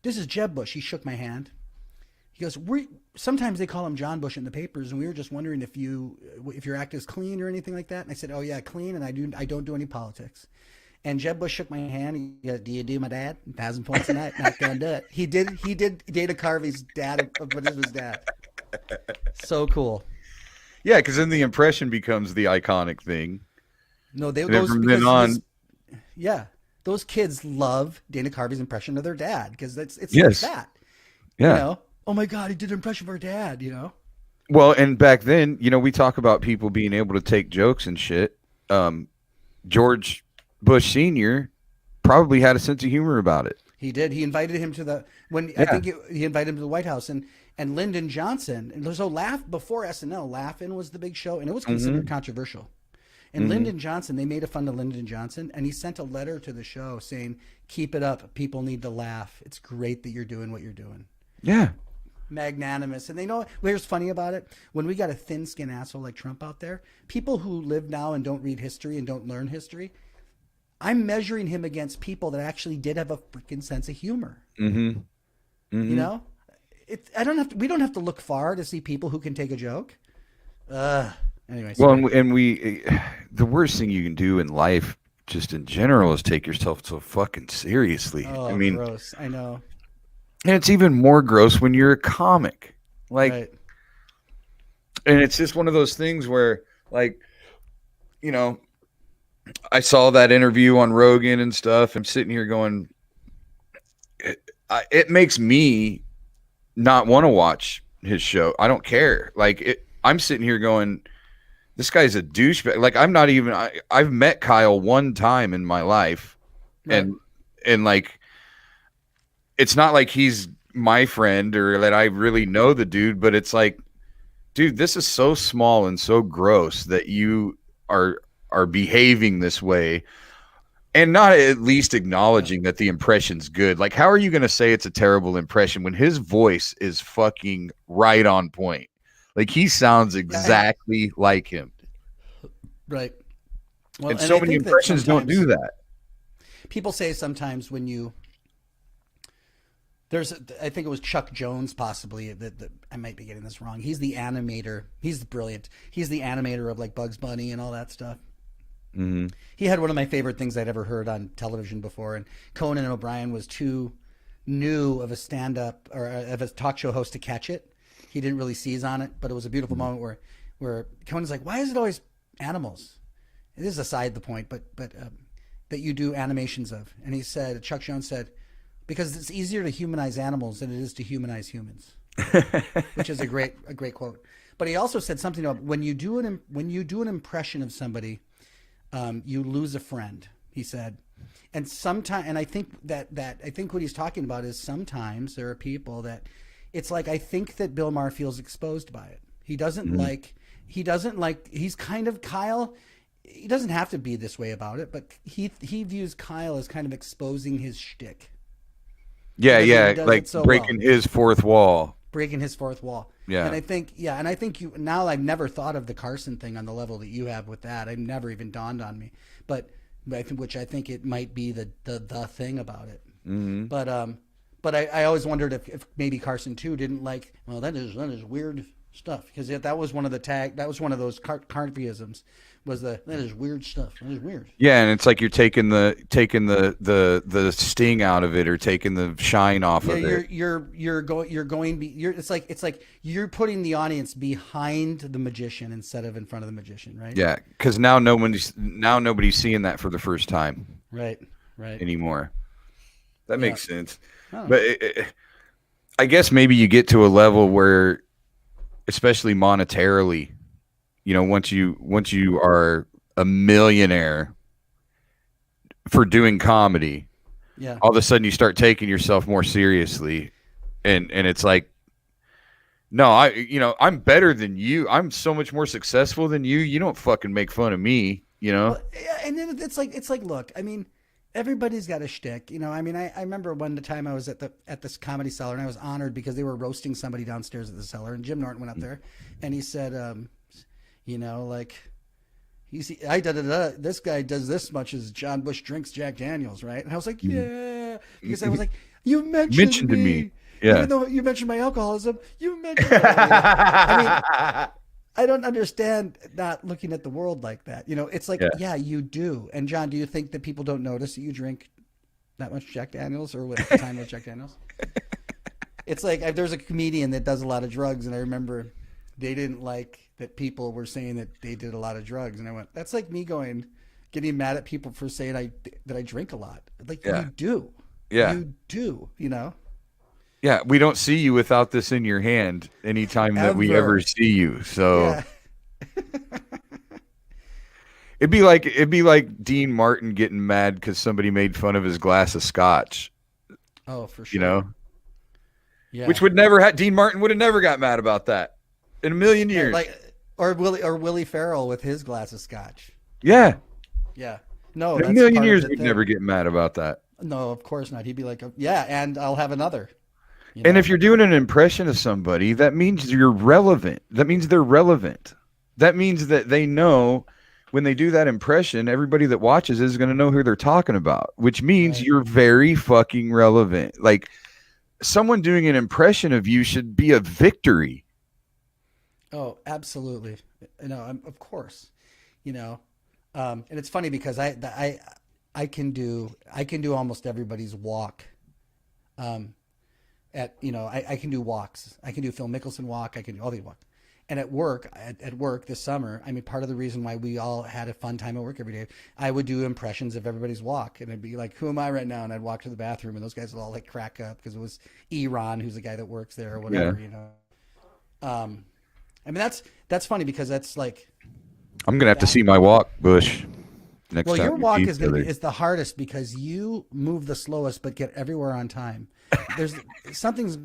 this is Jeb Bush. He shook my hand. He goes, sometimes they call him John Bush in the papers, and we were just wondering if your act is clean or anything like that. And I said, "Oh yeah, clean, and I don't do any politics." And Jeb Bush shook my hand. He goes, "Do you do my dad? 1,000 points a night? Not gonna do it." He did Dana Carvey's dad, but it was his dad. So cool. Yeah, because then the impression becomes the iconic thing. No, And then from then on, those kids love Dana Carvey's impression of their dad because it's Yes. like that. yeah. Oh my God, he did an impression of our dad. Well, and back then, we talk about people being able to take jokes and shit. George Bush Sr. probably had a sense of humor about it. He did. He invited him to he invited him to the White House and Lyndon Johnson. And so before SNL, Laugh-In was the big show, and it was considered controversial. And Lyndon Johnson, they made a fun of Lyndon Johnson, and he sent a letter to the show saying, "Keep it up. People need to laugh. It's great that you're doing what you're doing." Yeah. Magnanimous. And here's funny about it. When we got a thin-skinned asshole like Trump out there, people who live now and don't read history and don't learn history, I'm measuring him against people that actually did have a freaking sense of humor. we don't have to look far to see people who can take a joke. Anyway. Well, Sorry. and we, the worst thing you can do in life, just in general, is take yourself so fucking seriously. Oh, I mean, gross. I know. and it's even more gross when you're a comic. Like, Right. and it's just one of those things where, like, you know, I saw that interview on Rogan and stuff. I'm sitting here going, it makes me not want to watch his show. I don't care. Like, I'm sitting here going, this guy's a douchebag. Like, I'm not even. I've met Kyle one time in my life, Right. and like, it's not like he's my friend or that I really know the dude, but it's like, dude, this is so small and so gross that you are behaving this way and not at least acknowledging that the impression's good. Like, how are you going to say it's a terrible impression when his voice is fucking right on point? Like, he sounds exactly like him. Right. Well, And so I many think that impressions don't do that. people say sometimes when you I think it was Chuck Jones possibly that I might be getting this wrong. He's the animator. He's brilliant. He's the animator of like Bugs Bunny and all that stuff. Mm-hmm. He had one of my favorite things I'd ever heard on television before, and Conan O'Brien was too new of a stand-up or of a talk show host to catch it. He didn't really seize on it, but it was a beautiful moment where Conan's like, "Why is it always animals?" It is aside the point, but that you do animations of, and he said, Chuck Jones said, because it's easier to humanize animals than it is to humanize humans, which is a great quote. But he also said something about when you do an impression of somebody, you lose a friend. He said, and sometimes, and I think that I think what he's talking about is sometimes there are people that it's like I think that Bill Maher feels exposed by it. He doesn't like. He's kind of Kyle. He doesn't have to be this way about it, but he views Kyle as kind of exposing his shtick. Yeah, He does like it so breaking well. his fourth wall. Breaking his fourth wall. Yeah. And I think you now I've never thought of the Carson thing on the level that you have with that. It never even dawned on me. But I think it might be the thing about it. Mm-hmm. But I always wondered if maybe Carson too didn't like, well, that is weird stuff, because that was one of those Carthyisms, was that is weird stuff. That is weird. Yeah, and it's like you're taking the sting out of it or taking the shine off of it. It's like you're putting the audience behind the magician instead of in front of the magician, right? Yeah, because now nobody's seeing that for the first time Right. anymore. That makes sense. Oh. But I guess maybe you get to a level where, especially monetarily, you know, once you are a millionaire for doing comedy, Yeah. all of a sudden you start taking yourself more seriously, and it's like, no, I'm better than you. I'm so much more successful than you. You don't fucking make fun of me, you know? Well, yeah, and then it's like, look, I mean, everybody's got a shtick, you know. I mean, I remember one time I was at this Comedy Cellar, and I was honored because they were roasting somebody downstairs at the cellar, and Jim Norton went up there, and he said, you know, like, this guy does this much as John Bush drinks Jack Daniels, right? And I was like, yeah, because I was like, you mentioned to me. Yeah. Yeah. Even though you mentioned my alcoholism, you mentioned that. I mean, I don't understand not looking at the world like that. You know, it's like, yeah, you do. And John, do you think that people don't notice that you drink that much Jack Daniels or with the time of Jack Daniels? It's like there's a comedian that does a lot of drugs, and I remember they didn't like that people were saying that they did a lot of drugs, and I went, that's like me getting mad at people for saying that I drink a lot. Like, you do. Yeah. You do, you know? Yeah, we don't see you without this in your hand anytime that we ever see you. So it'd be like Dean Martin getting mad because somebody made fun of his glass of scotch. Oh, for sure. You know? Yeah. Which would never Dean Martin would have never got mad about that in a million years. Or Willie Farrell with his glass of scotch. Yeah. Yeah. No, in a million years we'd never get mad about that. No, of course not. He'd be like, yeah, and I'll have another. You know? And if you're doing an impression of somebody, that means you're relevant. That means they're relevant. That means that they know when they do that impression, everybody that watches is going to know who they're talking about, which means you're very fucking relevant. Like, someone doing an impression of you should be a victory. Oh, absolutely. Of course. You know, and it's funny because I can do almost everybody's walk. Um, I can do walks. I can do Phil Mickelson walk. I can do all these walks. And at work this summer, I mean, part of the reason why we all had a fun time at work every day, I would do impressions of everybody's walk, and I'd be like, "Who am I right now?" And I'd walk to the bathroom, and those guys would all like crack up because it was Eron, who's the guy that works there or whatever, Yeah. you know. I mean, that's funny because that's like I'm gonna have to that. see my walk, Bush, next Well, time your we walk see is each going to be other. is the hardest because you move the slowest but get everywhere on time. There's something's.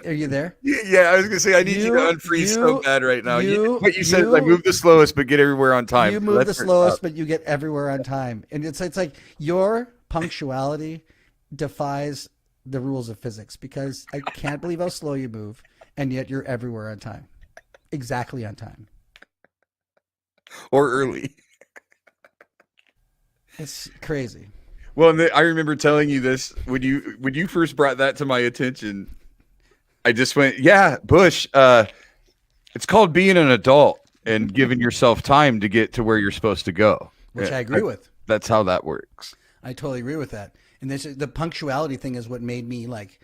Are you there? Yeah, I was gonna say I need you to You unfreeze so you bad right now. you What you said is I you move the slowest but get everywhere on time. you So move the that's pretty tough. slowest but you get everywhere on time, and it's like your punctuality defies the rules of physics because I can't believe how slow you move, and yet you're everywhere on time, exactly on time. Or early. It's crazy. Well, and I remember telling you this when you first brought that to my attention. I just went, yeah, Bush. It's called being an adult and giving yourself time to get to where you're supposed to go. Which I agree with. That's how that works. I totally agree with that. And the punctuality thing is what made me like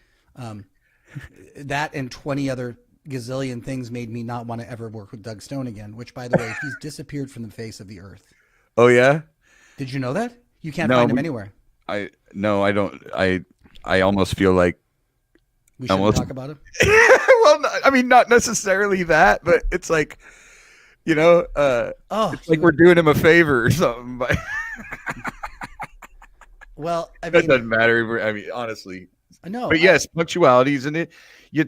that, and 20 other gazillion things made me not want to ever work with Doug Stone again, which, by the way, he's disappeared from the face of the earth. Oh yeah. Did you know that? You can't No, find him anywhere. I no, I don't. I almost feel like We shouldn't almost. talk about him. Well, I mean, not necessarily that, but it's like Oh, it's like we're doing him a favor or something. But well, I that mean, doesn't matter. I mean, honestly. no, But yes, punctuality, isn't it? You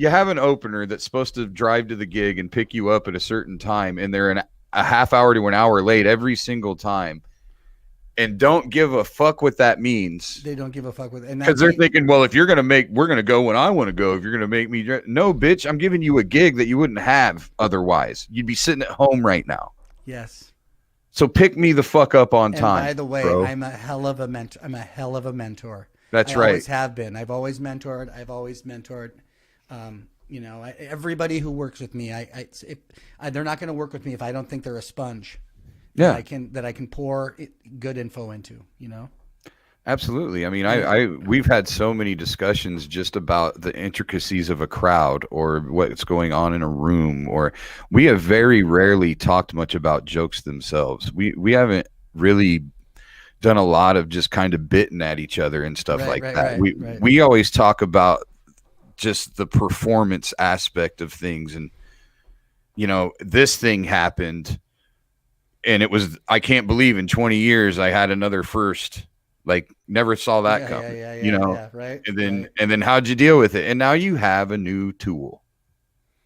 have an opener that's supposed to drive to the gig and pick you up at a certain time, and they're a half hour to an hour late every single time, and don't give a fuck what that means they don't give a fuck with, and because they're thinking, well, if you're gonna we're gonna go when I want to go. If you're gonna make me, no, bitch, I'm giving you a gig that you wouldn't have otherwise. You'd be sitting at home right now. yes. So pick me the fuck up on And time. by the way, bro. I'm a hell of a mentor. I'm a hell of a mentor. That's I right. always have been. I've always mentored. Everybody who works with me, they're not going to work with me if I don't think they're a sponge Yeah. that I can pour good info into. You know. Absolutely. I mean, we've had so many discussions just about the intricacies of a crowd or what's going on in a room, or we have very rarely talked much about jokes themselves. We haven't really done a lot of just kind of bitting at each other and stuff like that. We always talk about just the performance aspect of things, and this thing happened and it was, I can't believe in 20 years I had another first. Like, never saw that coming, right. And then how'd you deal with it? And now you have a new tool.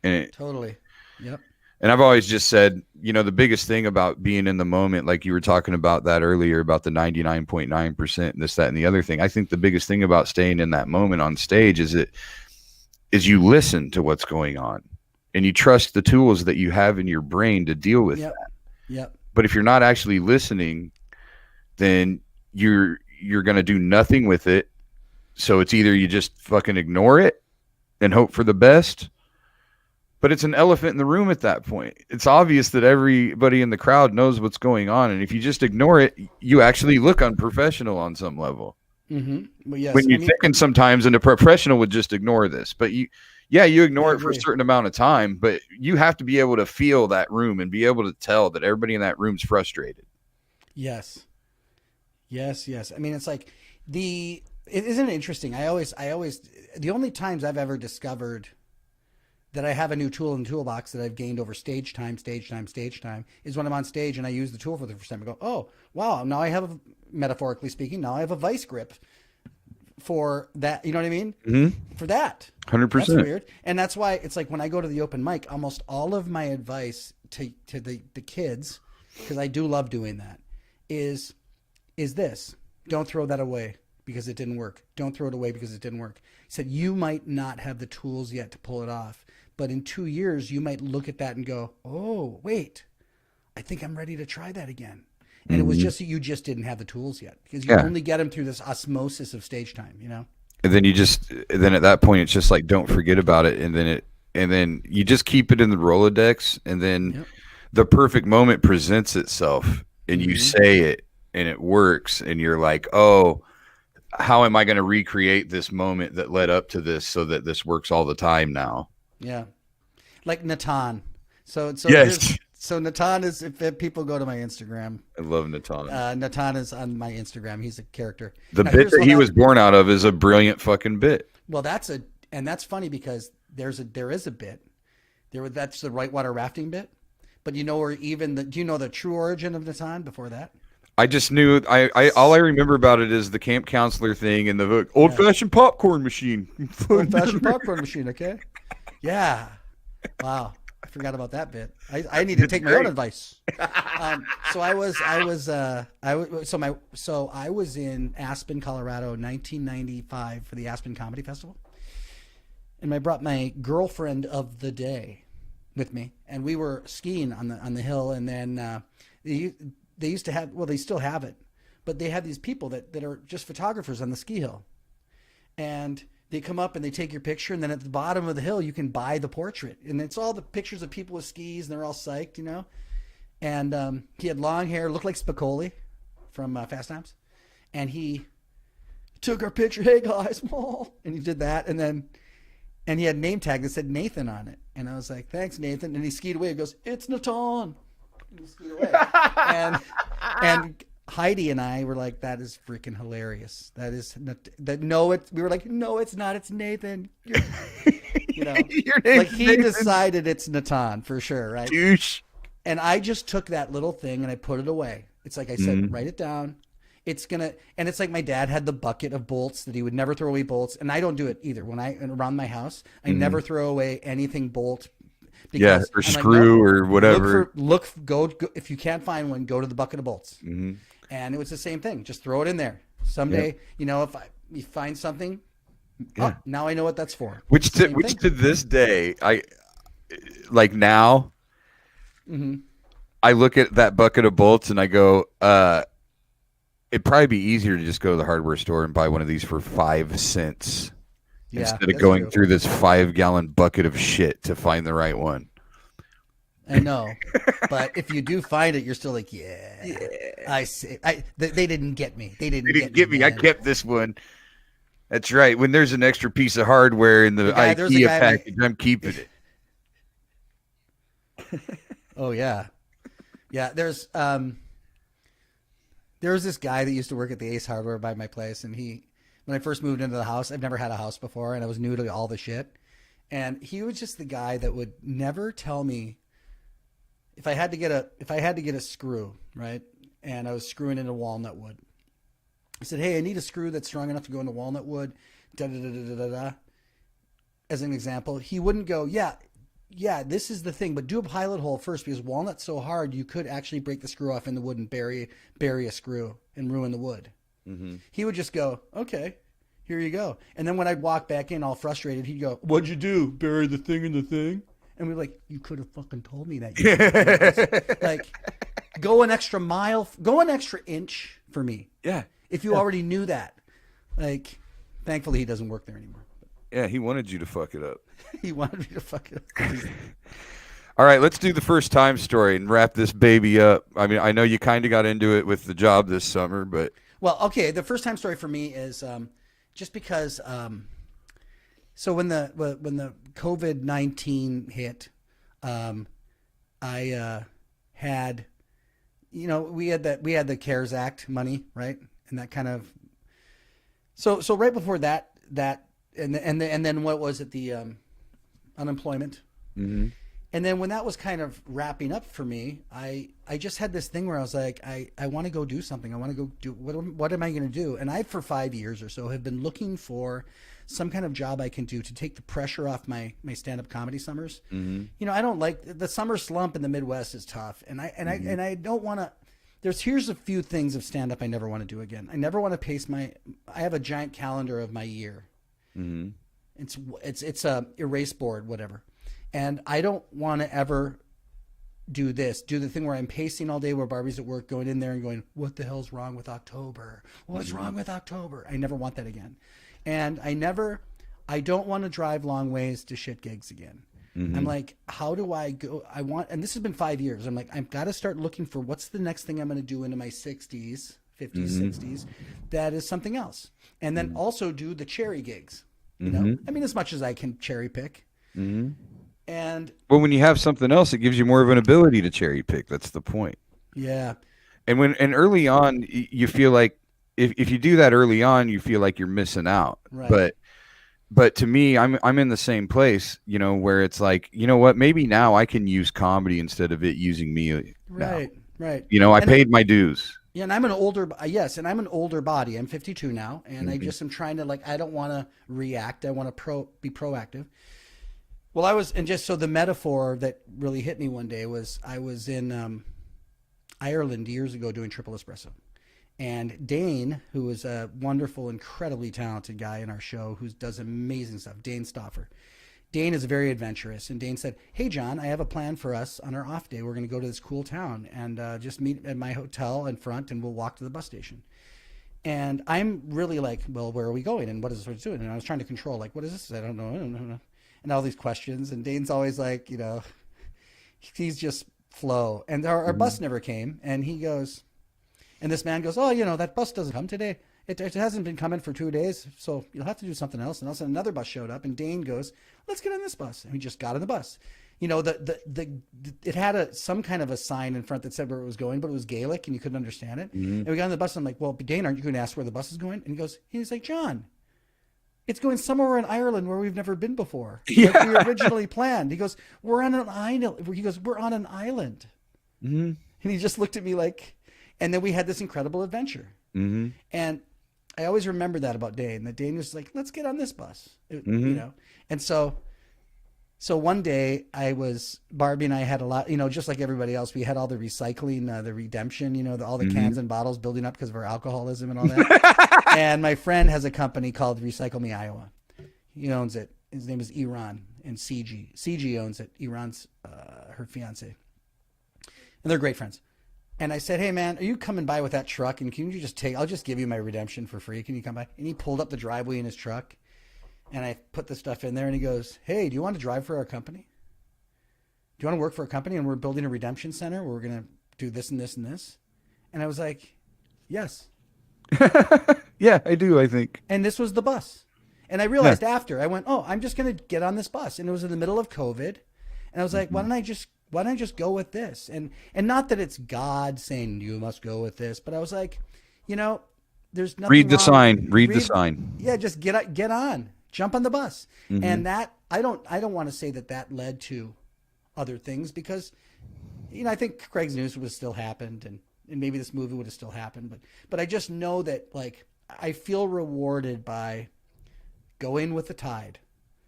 And Totally. Yep. And I've always just said, the biggest thing about being in the moment, like you were talking about that earlier, about the 99.9%, this, that, and the other thing. I think the biggest thing about staying in that moment on stage is you listen to what's going on and you trust the tools that you have in your brain to deal with that. Yep. But if you're not actually listening, then you're going to do nothing with it. So it's either you just fucking ignore it and hope for the best, but it's an elephant in the room at that point. It's obvious that everybody in the crowd knows what's going on. And if you just ignore it, you actually look unprofessional on some level. Mm-hmm. Well, yes, when you're thinking sometimes, and a professional would just ignore this, but you ignore it for a certain amount of time, but you have to be able to feel that room and be able to tell that everybody in that room's frustrated. Yes. I mean, it's like it isn't interesting. I always, the only times I've ever discovered that I have a new tool in the toolbox that I've gained over stage time is when I'm on stage and I use the tool for the first time. I go, oh, wow. Now I have, metaphorically speaking, now I have a vice grip for that. You know what I mean? Mm-hmm. For that. 100%. That's weird. And that's why it's like when I go to the open mic, almost all of my advice to the kids, because I do love doing that, is this: don't throw that away because it didn't work. Don't throw it away because it didn't work. He said, you might not have the tools yet to pull it off, but in 2 years, you might look at that and go, oh, wait, I think I'm ready to try that again. And it was Mhm. just you just didn't have the tools yet because you Yeah. only get them through this osmosis of stage time, you know? And then at that point, it's just like, don't forget about it. And then you just keep it in the Rolodex. And then Yep. the perfect moment presents itself and you Hmm. say it and it works. And you're like, oh, how am I going to recreate this moment that led up to this so that this works all the time now? Yeah. Like Natan. Yes. So Natan is, if people go to my Instagram, I love Natan. Natan is on my Instagram. He's a character. The Now, bit here's that what he was born out of is a brilliant fucking bit. well, and that's funny because there is a bit that's the whitewater rafting bit. But you know, do you know the true origin of Natan before that? I just knew I all I remember about it is the camp counselor thing and the old Yeah. fashioned popcorn machine. Old fashioned popcorn machine, okay? Yeah. Wow. I forgot about that bit. I need to take my own advice. So I was in Aspen, Colorado, 1995 for the Aspen Comedy Festival, and I brought my girlfriend of the day with me, and we were skiing on the hill, and then they used to have, well, they still have it, but they have these people that are just photographers on the ski hill, and they come up and they take your picture, and then at the bottom of the hill you can buy the portrait, and it's all the pictures of people with skis, and they're all psyched, you know. And he had long hair, looked like Spicoli from Fast Times, and he took our picture. Hey guys, and he did that, and he had a name tag that said Nathan on it, and I was like, thanks Nathan, and he skied away. He goes, it's Natan, and he skied away, and Heidi and I were like, that is freaking hilarious. That is that. No, we were like, no, it's not. It's Nathan. You know, Your name's like he Nathan. decided it's Natan for sure, right? Douche. And I just took that little thing and I put it away. It's like I said, write it down. And it's like my dad had the bucket of bolts that he would never throw away bolts, and I don't do it either. When around my house, I never throw away anything bolt. Yeah, Because or I'm like, screw no, or whatever. Go if you can't find one, go to the bucket of bolts. And it was the same thing. Just throw it in there. Someday, you know, if you find something, now I know what that's for. Which It's the same thing. to this day, I like now. I look at that bucket of bolts and I go, it'd probably be easier to just go to the hardware store and buy one of these for 5 cents Yeah, instead of that's going true. through this 5-gallon bucket of shit to find the right one. I know, but if you do find it, you're still like, yeah. I see. They didn't get me. They didn't, They didn't get me. I man. kept this one. That's right. When there's an extra piece of hardware in the there's a IKEA guy package, I'm keeping it. Oh yeah, yeah. There was this guy that used to work at the Ace Hardware by my place, and when I first moved into the house, I've never had a house before, and I was new to all the shit. And he was just the guy that would never tell me if I had to get a screw, right? And I was screwing into walnut wood. He said, "Hey, I need a screw that's strong enough to go into walnut wood." Da da da da da da. As an example, he wouldn't go, "Yeah, this is the thing, but do a pilot hole first because walnut's so hard you could actually break the screw off in the wood and bury a screw and ruin the wood." He would just go, "Okay, here you go." And then when I'd walk back in all frustrated, he'd go, "What'd you do? Bury the thing in the thing?" And we're like, "You could have fucking told me that." You like, go an extra mile, go an extra inch for me. Yeah. If you already knew that. Like, thankfully he doesn't work there anymore. Yeah, he wanted you to fuck it up. He wanted me to fuck it up. All right, let's do the first time story and wrap this baby up. I mean, I know you kind of got into it with the job this summer, but Well, okay. The first time story for me is just because. So when the COVID-19 hit, I had, you know, we had the CARES Act money, right, and that kind of. So right before that and then what was it, the unemployment. And then when that was kind of wrapping up for me, I just had this thing where I was like, I want to go do something. I want to go do, what am I going to do? And I, for 5 years or so, have been looking for some kind of job I can do to take the pressure off my stand-up comedy summers. You know, I don't like the summer slump in the Midwest is tough. And I don't want to, here's a few things of stand-up I never want to do again. I never want to pace I have a giant calendar of my year. It's a erase board, whatever. And I don't want to ever do this, do the thing where I'm pacing all day where Barbie's at work, going in there and going, what the hell's wrong with October? What's wrong with October? I never want that again. And I don't want to drive long ways to shit gigs again. I'm like, how do I go? And this has been 5 years. I'm like, I've got to start looking for what's the next thing I'm going to do into my 60s, 50s, 60s. That is something else. And then also do the cherry gigs, you know? I mean, as much as I can cherry pick. And well, when you have something else, it gives you more of an ability to cherry pick. That's the point. yeah, And early on, you feel like if you do that early on, you feel like you're missing out. right. But to me, I'm in the same place, you know, where it's like, you know what, maybe now I can use comedy instead of it using me now. Right, right. You know, I And paid my dues. yeah, and I'm an older, yes, and I'm an older body. I'm 52 now, and I just am trying to I don't want to react. I want to be proactive. Well, and just so the metaphor that really hit me one day was I was in Ireland years ago doing triple espresso. And Dane, who is a wonderful, incredibly talented guy in our show who does amazing stuff, Dane Stoffer. Dane is very adventurous. And Dane said, hey, John, I have a plan for us on our off day. We're going to go to this cool town and just meet at my hotel in front and we'll walk to the bus station. And I'm really like, well, where are we going? And what is this doing? And I was trying to control, like, what is this? I don't know. And all these questions. And Dane's always like, you know, he's just flow. And our bus never came. And he goes, and this man goes, oh, you know, that bus doesn't come today. It hasn't been coming for 2 days, so you'll have to do something else. And all of a sudden another bus showed up, and Dane goes, let's get on this bus. And we just got on the bus. You know, it had some kind of a sign in front that said where it was going, but it was Gaelic, and you couldn't understand it. And we got on the bus, and I'm like, well, Dane, aren't you going to ask where the bus is going? And he's like, John, it's going somewhere in Ireland where we've never been before. Yeah. Like we originally planned. He goes, we're on an island. He goes, we're on an island. And he just looked at me like... And then we had this incredible adventure. And I always remember that about Dane. That Dane was like, let's get on this bus. You know? And so one day Barbie and I had a lot, you know, just like everybody else, we had all the recycling, the redemption, you know, all the cans and bottles building up because of our alcoholism and all that. And my friend has a company called Recycle Me Iowa. He owns it. His name is Iran and CG. CG owns it. Iran's her fiance. And they're great friends. And I said, hey, man, are you coming by with that truck? And can you just I'll just give you my redemption for free. Can you come by? And he pulled up the driveway in his truck. And I put the stuff in there. And he goes, hey, do you want to drive for our company? Do you want to work for a company? And we're building a redemption center where we're going to do this and this and this. And I was like, yes. Yeah, I do, I think. And this was the bus. And I realized after, I went, oh, I'm just going to get on this bus. And it was in the middle of COVID. And I was like, why don't I just go with this? And not that it's God saying you must go with this, but I was like, you know, there's nothing Read the wrong. sign. Read the sign. Yeah, just get on, jump on the bus. And that I don't want to say that led to other things because, you know, I think Craig's News would have still happened and maybe this movie would have still happened, but I just know that like I feel rewarded by going with the tide.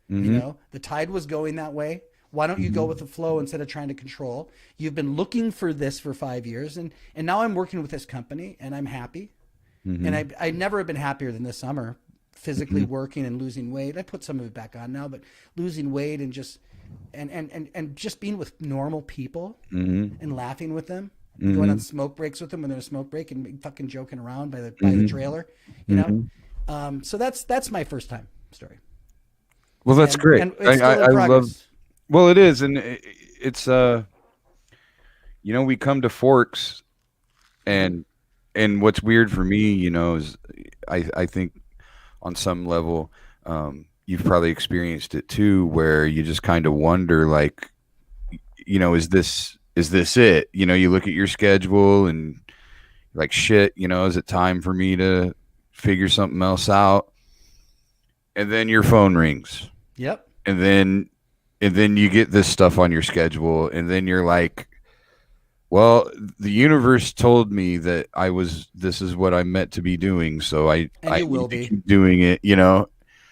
You know, the tide was going that way. Why don't you go with the flow instead of trying to control? You've been looking for this for 5 years, and now I'm working with this company, and I'm happy. And I never have been happier than this summer, physically working and losing weight. I put some of it back on now, but losing weight and just and just being with normal people and laughing with them, going on smoke breaks with them when there's a smoke break and fucking joking around by the trailer, you know. So that's my first time story. Well, that's great. And it's still in progress. love. Well, it is, and it's you know, we come to Forks, and what's weird for me, you know, is I think on some level, you've probably experienced it too, where you just kind of wonder, like, you know, is this it? You know, you look at your schedule and you're like, shit, you know, is it time for me to figure something else out? And then your phone rings. Yep. And then you get this stuff on your schedule, and then you're like, well, the universe told me that this is what I'm meant to be doing, so I will need to be keep doing it, you know.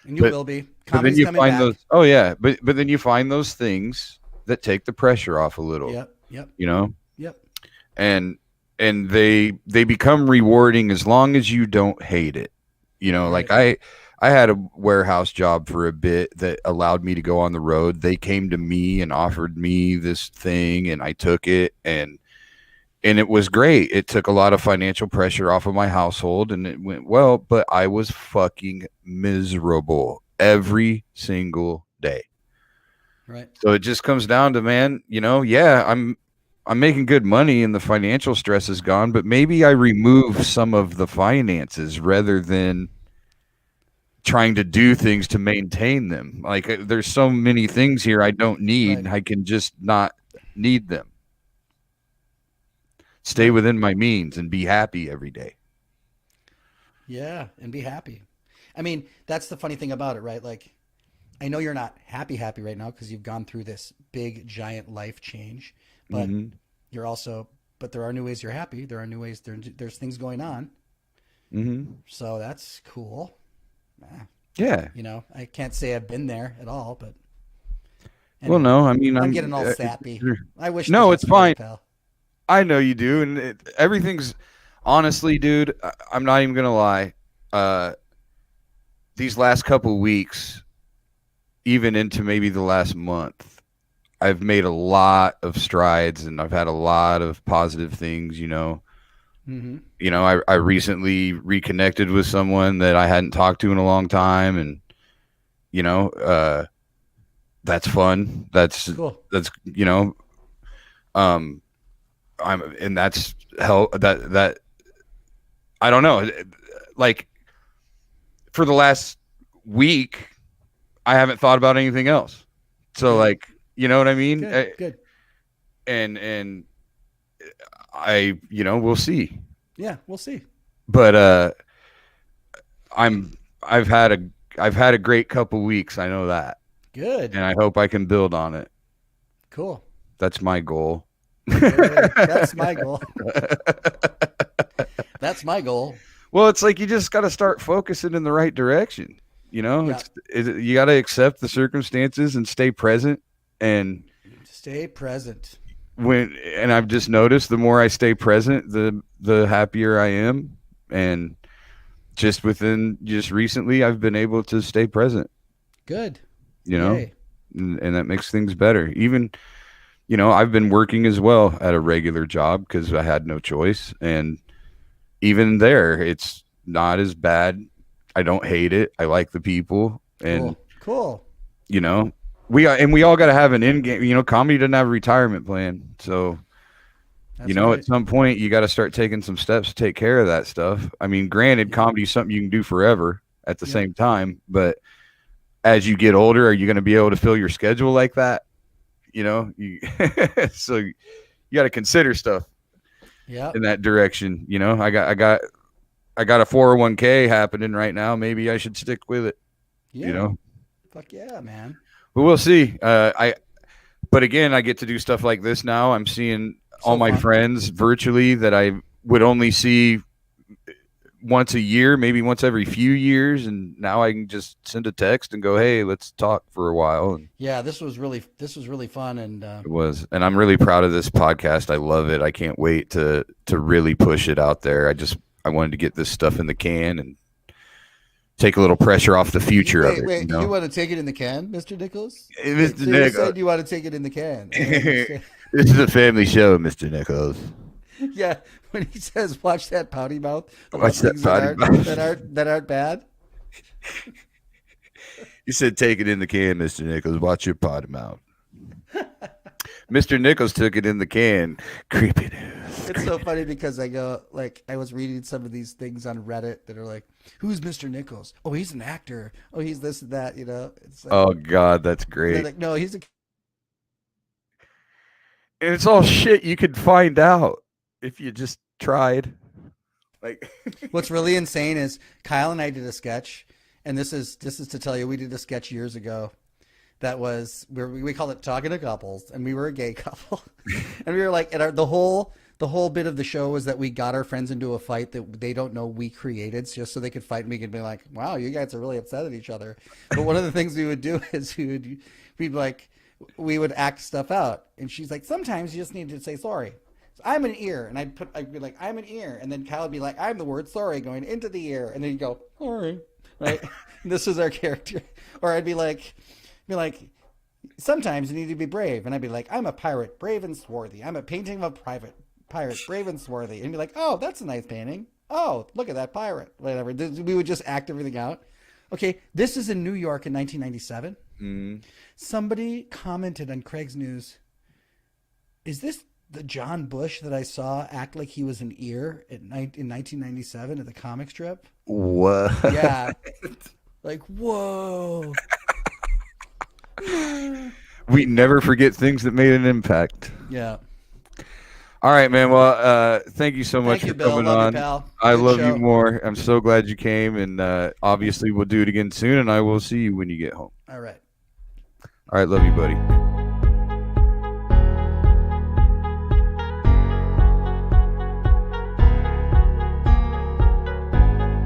And you will be. But then Comedy's you coming find back. those. Oh yeah, but then you find those things that take the pressure off a little. Yep. You know. Yep. And they become rewarding as long as you don't hate it. You know, Right. like I had a warehouse job for a bit that allowed me to go on the road. They came to me and offered me this thing, and I took it, and it was great. It took a lot of financial pressure off of my household, and it went well, but I was fucking miserable every single day. Right. So it just comes down to, man, yeah, I'm making good money and the financial stress is gone, but maybe I remove some of the finances rather than trying to do things to maintain them. Like there's so many things here I don't need. Right. I can just not need them. Stay within my means and be happy every day. Yeah, and be happy. I mean, that's the funny thing about it, right? Like, I know you're not happy right now because you've gone through this big, giant life change, but Mm-hmm. you're also, but there are new ways you're happy. There are new ways, there's things going on. Mm-hmm. So that's cool. Ah, Yeah. I can't say I've been there at all, but Well, anyway, no, I mean, I'm getting all sappy. I wish the no, it's best for you, fine. pal. I know you do, and everything's honestly, dude. I'm not even gonna lie. Uh, these last couple weeks, even into maybe the last month, I've made a lot of strides, and I've had a lot of positive things. Mm-hmm. I recently reconnected with someone that I hadn't talked to in a long time, and you know, uh, that's fun. Cool. That's um, and that's hell. That I don't know. Like for the last week, I haven't thought about anything else. So Good. like, you know what I mean? Good. Good. And we'll see. Yeah, we'll see. But I'm I've had a great couple weeks. I know that, Good. and I hope I can build on it. Cool. That's my goal. Hey, that's my goal. That's my goal. Well, it's like you just got to start focusing in the right direction. Yeah. You got to accept the circumstances and stay present. And Stay present. and I've just noticed the more I stay present, the happier I am. And just recently, I've been able to stay present. Good. You know, Yay. and that makes things better. Even I've been working as well at a regular job because I had no choice, and even there, it's not as bad. I don't hate it. I like the people, and Cool. you know, we all got to have an end game. Comedy doesn't have a retirement plan, so That's right. at some point you got to start taking some steps to take care of that stuff. I mean, granted, comedy is something you can do forever at the same time, but as you get older, are you going to be able to fill your schedule like that? So you got to consider stuff Yeah. in that direction. I got a 401k happening right now. Maybe I should stick with it. Yeah. Fuck yeah, man. But we'll see. But again, I get to do stuff like this now. I'm seeing all my fun. friends virtually that I would only see once a year, maybe once every few years, and now I can just send a text and go, "Hey, let's talk for a while." And Yeah, this was really fun, and it was, and I'm really proud of this podcast. I love it. I can't wait to really push it out there. I wanted to get this stuff in the can and take a little pressure off the future of it. Wait, you want to take it in the can, Mr. Nichols? Hey, Mr. So you Nichols. said you want to take it in the can. This is a family show, Mr. Nichols. Yeah, when he says, "Watch that potty mouth," Watch that things potty mouth. that aren't bad. You said take it in the can, Mr. Nichols. Watch your potty mouth. Mr. Nichols took it in the can. Creepy news. It's so funny because I was reading some of these things on Reddit that are like, "Who's Mr. Nichols? Oh, he's an actor. Oh, he's this and that." It's like, Oh God, that's they're great. like, no, he's a. And it's all shit you could find out if you just tried. Like What's really insane is Kyle and I did a sketch, and this is to tell you we did a sketch years ago. That was we called it Talking to Couples, and we were a gay couple, and we were like, the whole bit of the show was that we got our friends into a fight that they don't know we created, just so they could fight, and we could be like, "Wow, you guys are really upset at each other." But one of the things we would do is we would act stuff out, and she's like, "Sometimes you just need to say sorry." So I'm an ear, and I'd be like, "I'm an ear," and then Kyle would be like, "I'm the word sorry going into the ear," and then you go, "Sorry," right? This is our character. Or I'd be like, sometimes you need to be brave. And I'd be like, I'm a pirate, brave and swarthy. I'm a painting of a pirate, brave and swarthy. And be like, oh, that's a nice painting. Oh, look at that pirate. Whatever. We would just act everything out. Okay, this is in New York in 1997. Somebody commented on Craig's News, is this the John Bush that I saw act like he was an ear in 1997 at the comic strip? What? Yeah. Like, whoa. We never forget things that made an impact. Yeah. All right, man. Well, thank you so much Thank you, for Bill. coming Love you, on. pal. I Good love show. you more. I'm so glad you came, and obviously we'll do it again soon, and I will see you when you get home. All right. All right, love you, buddy.